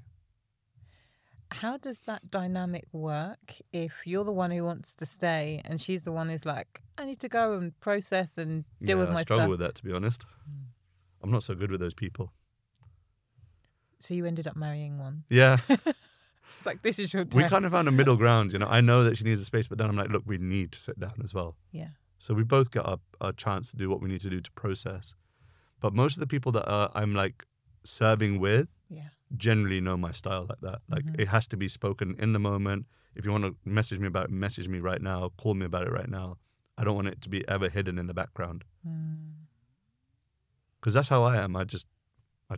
How does that dynamic work if you're the one who wants to stay and she's the one who's like, I need to go and process and deal with I my struggle stuff? with that, to be honest. I'm not so good with those people. So you ended up marrying one. Yeah. It's like, this is your test. We kind of found a middle ground, you know. I know that she needs a space, but then I'm like, look, we need to sit down as well. Yeah. So we both get our chance to do what we need to do to process. But most of the people that I'm like serving with Yeah. generally know my style like that. Like it has to be spoken in the moment. If you want to message me about it, message me right now. Call me about it right now. I don't want it to be ever hidden in the background. Because that's how I am. I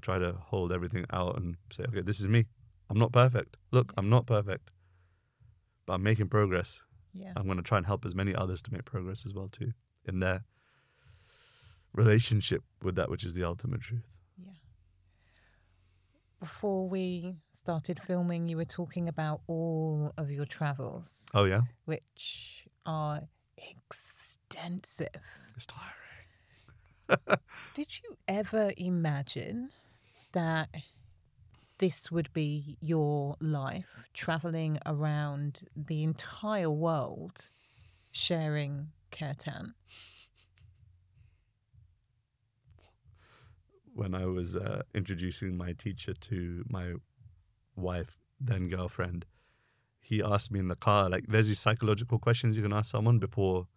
try to hold everything out and say, okay, this is me. I'm not perfect. Look, I'm not perfect. But I'm making progress. Yeah. I'm going to try and help as many others to make progress as well too in their relationship with that, which is the ultimate truth. Yeah. Before we started filming, you were talking about all of your travels. Oh, yeah? Which are extensive. It's tiring. Did you ever imagine that this would be your life, traveling around the entire world, sharing kirtan? When I was introducing my teacher to my wife, then girlfriend, he asked me in the car, like, there's these psychological questions you can ask someone before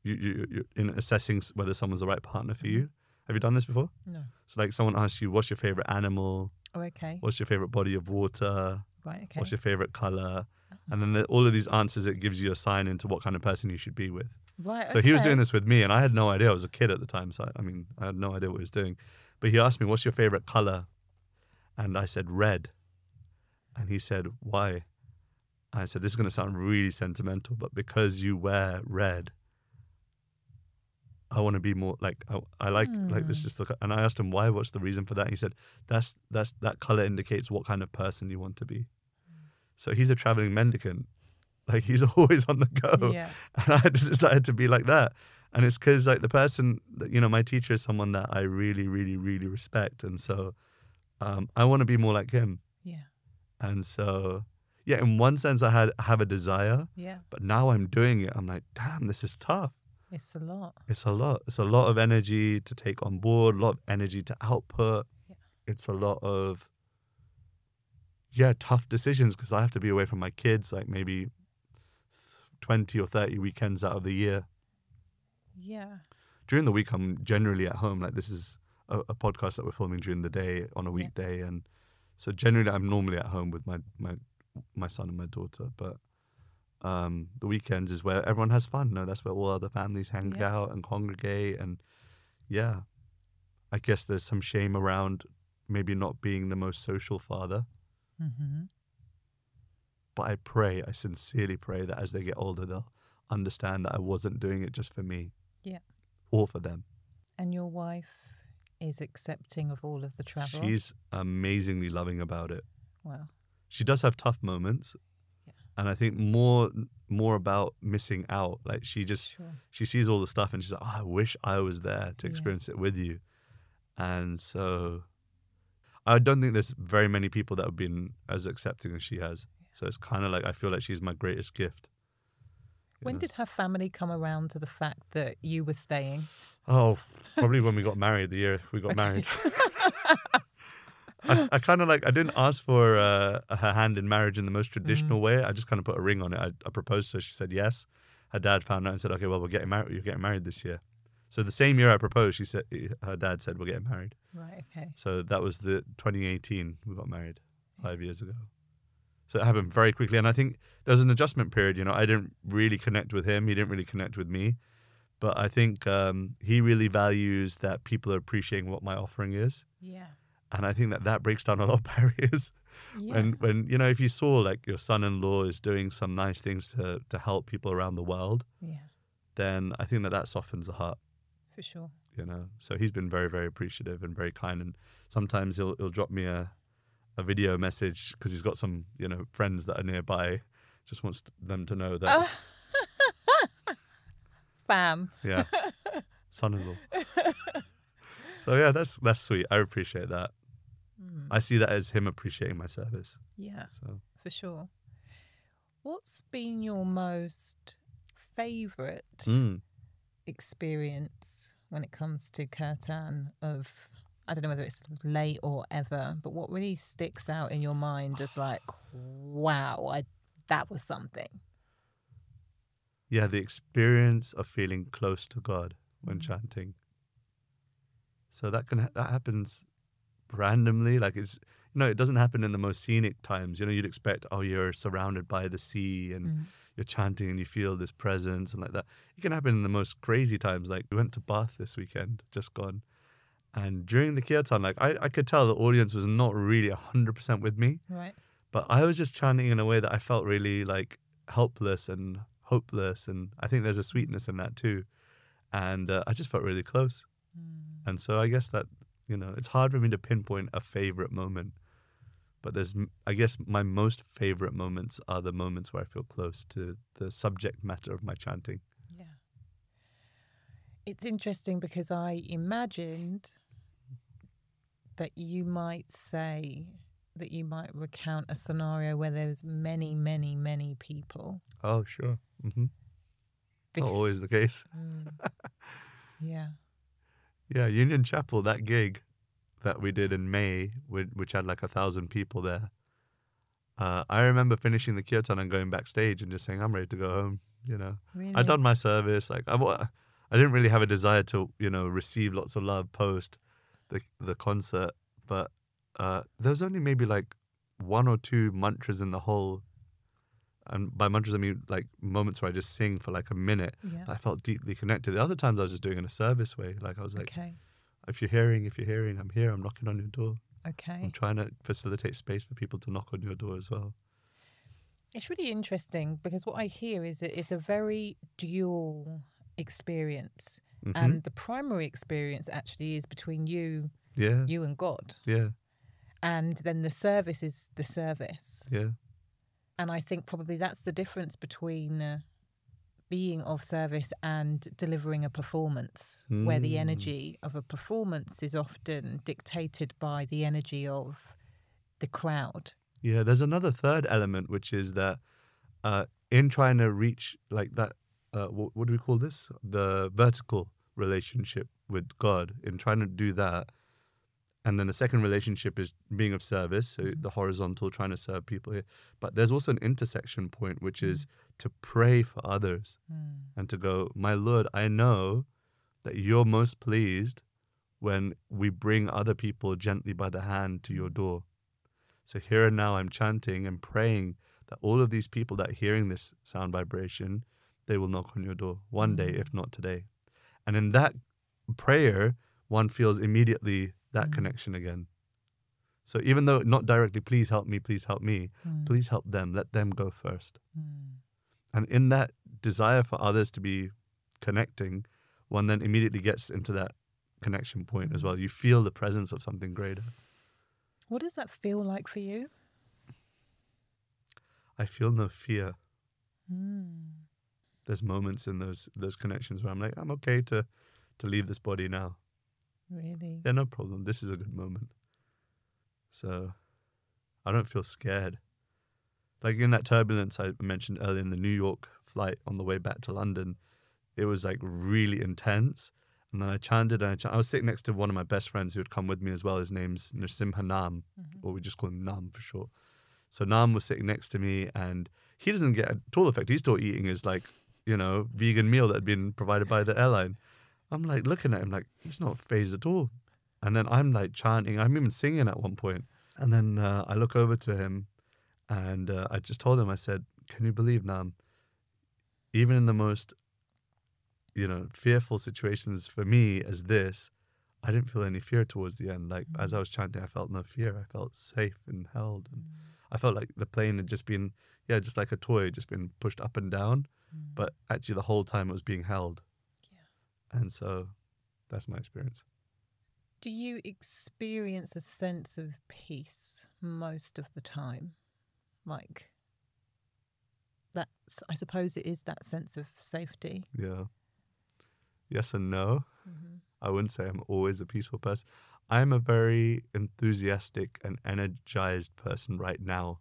you're in assessing whether someone's the right partner for you. Have you done this before? No. So, like, someone asks you, what's your favorite animal? Oh, okay. What's your favorite body of water? Right, okay. What's your favorite color? And then all of these answers, it gives you a sign into what kind of person you should be with. Right, So he was doing this with me, and I had no idea. I was a kid at the time, so I had no idea what he was doing. But he asked me, what's your favorite color? And I said, red. And he said, why? I said, this is going to sound really sentimental, but because you wear red, I want to be more like, I like this. Just look. And I asked him why, what's the reason for that? And he said, that color indicates what kind of person you want to be. So he's a traveling mendicant. Like, he's always on the go. Yeah. And I decided to be like that. And it's because, like, the person that, you know, my teacher is someone that I really, really, really respect. And so I want to be more like him. Yeah. And so, yeah, in one sense, I have a desire. Yeah. But now I'm doing it. I'm like, damn, this is tough. It's a lot. It's a lot. It's a lot of energy to take on board, a lot of energy to output. Yeah. It's a lot of, tough decisions because I have to be away from my kids, like maybe 20 or 30 weekends out of the year. Yeah. During the week, I'm generally at home. Like, this is a podcast that we're filming during the day on a weekday. And so generally I'm normally at home with my son and my daughter. But the weekends is where everyone has fun. No, that's where all other families hang out and congregate. And I guess there's some shame around maybe not being the most social father. But I sincerely pray that as they get older, they'll understand that I wasn't doing it just for me. Yeah. Or for them. And your wife is accepting of all of the travel? She's amazingly loving about it. Wow. She does have tough moments. Yeah. And I think more about missing out. Like, she sees all the stuff and she's like, oh, I wish I was there to experience it with you. And so I don't think there's very many people that have been as accepting as she has. So it's kind of like, I feel like she's my greatest gift. When did her family come around to the fact that you were staying? Oh, probably when we got married, the year we got married. I kind of like, I didn't ask for her hand in marriage in the most traditional way. I just kind of put a ring on it. I proposed to her. She said yes. Her dad found out and said, okay, well, we're getting married. You're getting married this year. So the same year I proposed, her dad said, we're getting married. Right, okay. So that was the 2018 we got married 5 years ago. So it happened very quickly. And I think there was an adjustment period. You know, I didn't really connect with him. He didn't really connect with me. But I think he really values that people are appreciating what my offering is. Yeah. And I think that breaks down a lot of barriers. Yeah. When you know, if you saw like your son-in-law is doing some nice things to help people around the world, then I think that softens the heart. For sure. You know, so he's been very, very appreciative and very kind. And sometimes he'll drop me a video message because he's got some, you know, friends that are nearby. Just wants them to know that. Fam. Yeah. Son-in-law. So yeah, that's sweet. I appreciate that. I see that as him appreciating my service. Yeah, So for sure. What's been your most favourite mm. experience when it comes to kirtan of, I don't know whether it's late or ever, but what really sticks out in your mind as like, wow, that was something? Yeah, the experience of feeling close to God when Mm. chanting. So that happens randomly. Like it doesn't happen in the most scenic times. You'd expect, oh, you're surrounded by the sea and you're chanting and you feel this presence and like that. It can happen in the most crazy times. Like we went to Bath this weekend, just gone. And during the kirtan, like I could tell the audience was not really 100% with me. Right. But I was just chanting in a way that I felt really like helpless and hopeless. And I think there's a sweetness in that too. And I just felt really close. And so I guess that, it's hard for me to pinpoint a favorite moment. But I guess my most favorite moments are the moments where I feel close to the subject matter of my chanting. Yeah. It's interesting because I imagined that you might recount a scenario where there's many, many, many people. Oh, sure. Not always the case. Yeah. Yeah, Union Chapel, that gig that we did in May, which had like 1,000 people there. I remember finishing the kirtan and going backstage and just saying, I'm ready to go home. Really? I'd done my service. Like I didn't really have a desire to, receive lots of love post the concert. But there was only maybe like one or two mantras in the whole. And by mantras, I mean like moments where I just sing for like a minute. Yeah. I felt deeply connected. The other times I was just doing it in a service way. Like I was like, Okay. if you're hearing, I'm here. I'm knocking on your door. Okay. I'm trying to facilitate space for people to knock on your door as well. It's really interesting because what I hear is it's a very dual experience. And the primary experience actually is between you and God. Yeah. And then the service is the service. Yeah. And I think probably that's the difference between being of service and delivering a performance, where the energy of a performance is often dictated by the energy of the crowd. Yeah, there's another third element, which is that in trying to reach like that, what do we call this? The vertical relationship with God, in trying to do that. And then the second relationship is being of service, so the horizontal, trying to serve people here. But there's also an intersection point, which is to pray for others and to go, my Lord, I know that you're most pleased when we bring other people gently by the hand to your door. So here and now I'm chanting and praying that all of these people that are hearing this sound vibration, they will knock on your door one day, if not today. And in that prayer, one feels immediately that connection again. So even though not directly, please help me, please help them, let them go first. And in that desire for others to be connecting, one then immediately gets into that connection point as well. You feel the presence of something greater. What does that feel like for you? I feel no fear. There's moments in those connections where I'm like, I'm okay to leave this body now. Really? Yeah, no problem. This is a good moment. So I don't feel scared. Like in that turbulence I mentioned earlier in the New York flight on the way back to London, it was like really intense. And then I chanted and I was sitting next to one of my best friends who had come with me as well. His name's Nrsimha Nam, or we just call him Nam for short. So Nam was sitting next to me and he doesn't get at all effect. He's still eating his like, vegan meal that had been provided by the airline. I'm like looking at him like, he's not phased at all. And then I'm like chanting. I'm even singing at one point. And then I look over to him and I just told him, I said, can you believe, Nam, even in the most, fearful situations for me as this, I didn't feel any fear towards the end. Like as I was chanting, I felt no fear. I felt safe and held. And I felt like the plane had just been, just like a toy, just been pushed up and down. But actually the whole time it was being held. Yeah. And so that's my experience. Do you experience a sense of peace most of the time? Like, I suppose it is that sense of safety. Yeah. Yes and no. I wouldn't say I'm always a peaceful person. I'm a very enthusiastic and energized person right now.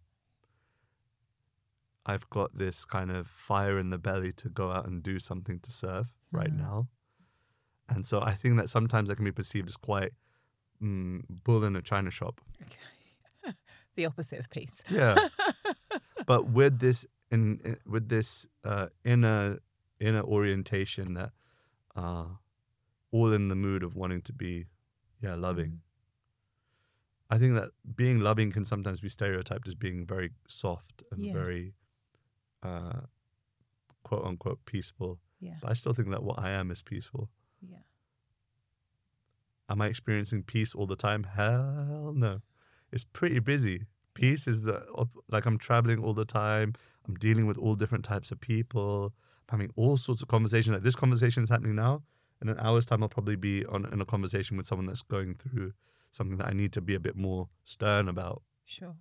I've got this kind of fire in the belly to go out and do something to serve right now. And so I think that sometimes I can be perceived as quite bull in a china shop. Okay. The opposite of peace. Yeah. But with this inner orientation that all in the mood of wanting to be loving. I think that being loving can sometimes be stereotyped as being very soft and very quote unquote peaceful. Yeah. But I still think that what I am is peaceful. Yeah. Am I experiencing peace all the time? Hell no. It's pretty busy. Peace is like I'm traveling all the time. I'm dealing with all different types of people. I'm having all sorts of conversations. Like this conversation is happening now. In an hour's time, I'll probably be in a conversation with someone that's going through something that I need to be a bit more stern about. Sure.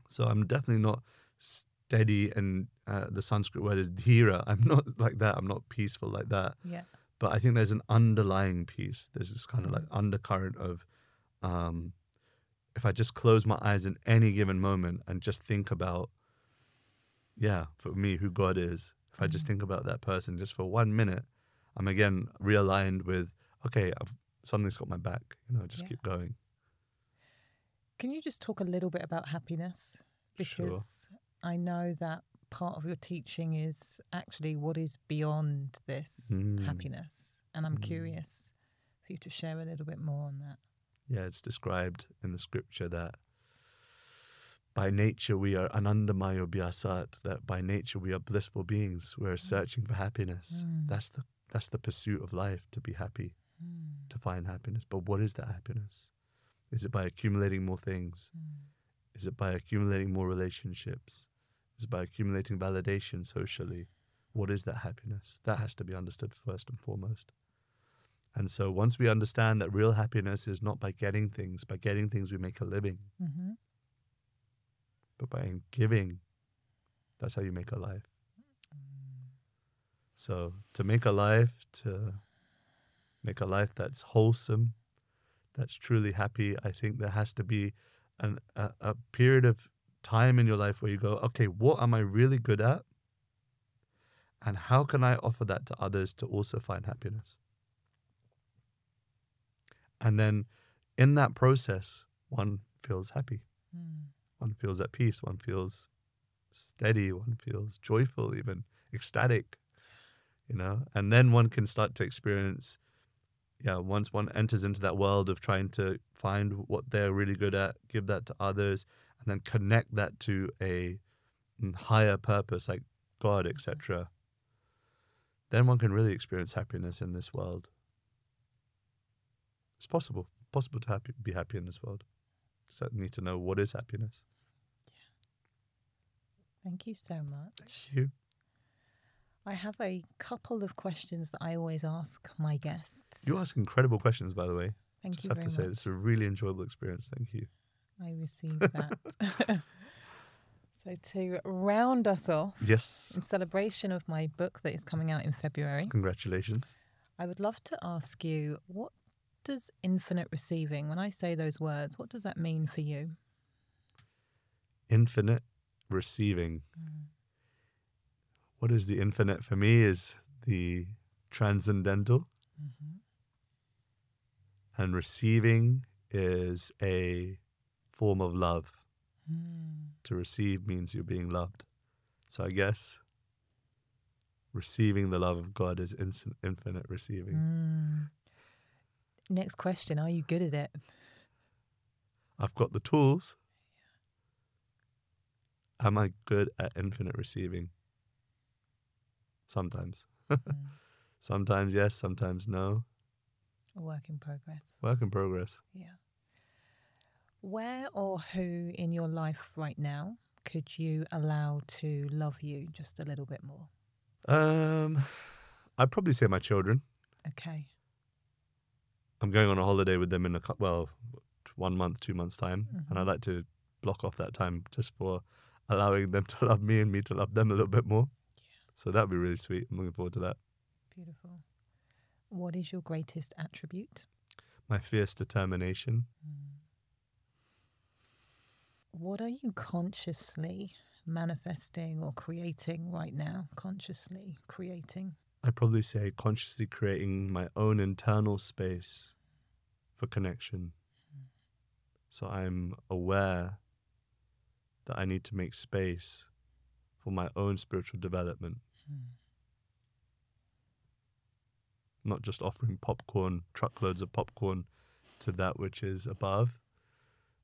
So I'm definitely not steady, and the Sanskrit word is dhira. I'm not like that. I'm not peaceful like that. Yeah. But I think there's an underlying peace. There's this kind of like undercurrent of if I just close my eyes in any given moment and just think about, for me, who God is, if I just think about that person just for 1 minute, I'm again realigned with, okay, something's got my back, just keep going. Can you just talk a little bit about happiness? Because I know that part of your teaching is actually what is beyond this happiness. And I'm curious for you to share a little bit more on that. Yeah, it's described in the scripture that by nature we are anandamayo bhyasat, that by nature we are blissful beings. We're searching for happiness. That's the pursuit of life, to be happy, to find happiness. But what is that happiness? Is it by accumulating more things? Is it by accumulating more relationships? Is it by accumulating validation socially? What is that happiness? That has to be understood first and foremost. And so once we understand that real happiness is not by getting things we make a living. But by giving, that's how you make a life. So to make a life that's wholesome, that's truly happy, I think there has to be a period of time in your life where you go, okay, what am I really good at? And how can I offer that to others to also find happiness? And then in that process, one feels happy. One feels at peace. One feels steady. One feels joyful, even ecstatic, And then one can start to experience, once one enters into that world of trying to find what they're really good at, give that to others, and then connect that to a higher purpose like God, etc. Then one can really experience happiness in this world. It's possible to be happy in this world. So you need to know what is happiness. Thank you so much. Thank you. I have a couple of questions that I always ask my guests. You ask incredible questions, by the way. Thank you very much. Just have to say, it's a really enjoyable experience. Thank you. I received that. So to round us off, yes, in celebration of my book that is coming out in February. Congratulations. I would love to ask you, what does infinite receiving, when I say those words, what does that mean for you? Infinite receiving. What is the infinite for me is the transcendental. And receiving is a form of love. To receive means you're being loved. So I guess receiving the love of God is infinite receiving. Next question, are you good at it? I've got the tools. Am I good at infinite receiving? Sometimes. Sometimes yes, sometimes no. A work in progress. Work in progress. Yeah. Where or who in your life right now could you allow to love you just a little bit more? I'd probably say my children. Okay. I'm going on a holiday with them in 1 month, 2 months' time. And I'd like to block off that time just for allowing them to love me and me to love them a little bit more. So that'd be really sweet. I'm looking forward to that. Beautiful. What is your greatest attribute? My fierce determination. What are you consciously manifesting or creating right now? Consciously creating. I'd probably say consciously creating my own internal space for connection. So I'm aware that I need to make space for my own spiritual development. Not just offering popcorn, truckloads of popcorn to that which is above.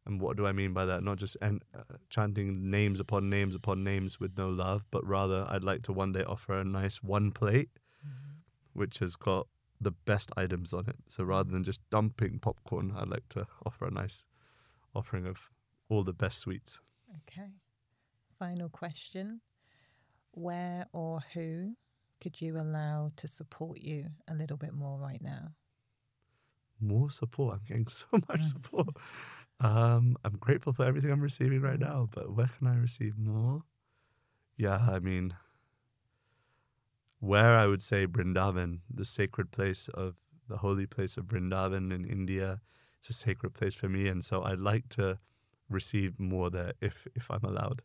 And what do I mean by that? Not just chanting names upon names upon names with no love, but rather I'd like to one day offer a nice one plate, which has got the best items on it. So rather than just dumping popcorn, I'd like to offer a nice offering of all the best sweets. Okay. Final question. Where or who could you allow to support you a little bit more right now? More support. I'm getting so much support. I'm grateful for everything I'm receiving right now, but where can I receive more? Yeah, I mean, where I would say Vrindavan, the sacred place of the holy place of Vrindavan in India, it's a sacred place for me, and so I'd like to receive more there if I'm allowed.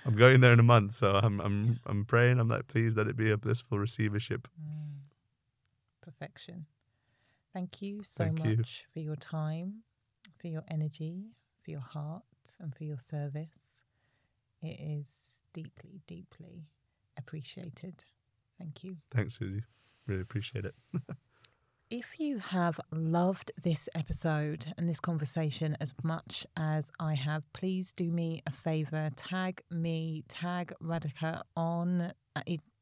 I'm going there in a month, so I'm praying. I'm like, please let it be a blissful receivership. Perfection. Thank you so Thank much you. for your time, for your energy, for your heart, and for your service. It is deeply, deeply appreciated. Thank you. Thanks, Susie. Really appreciate it. If you have loved this episode and this conversation as much as I have, please do me a favor, tag Radhika on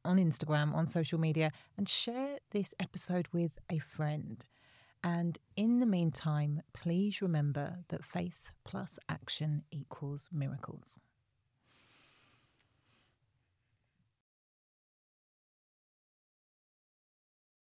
Instagram, on social media, and share this episode with a friend. And in the meantime, please remember that faith plus action equals miracles.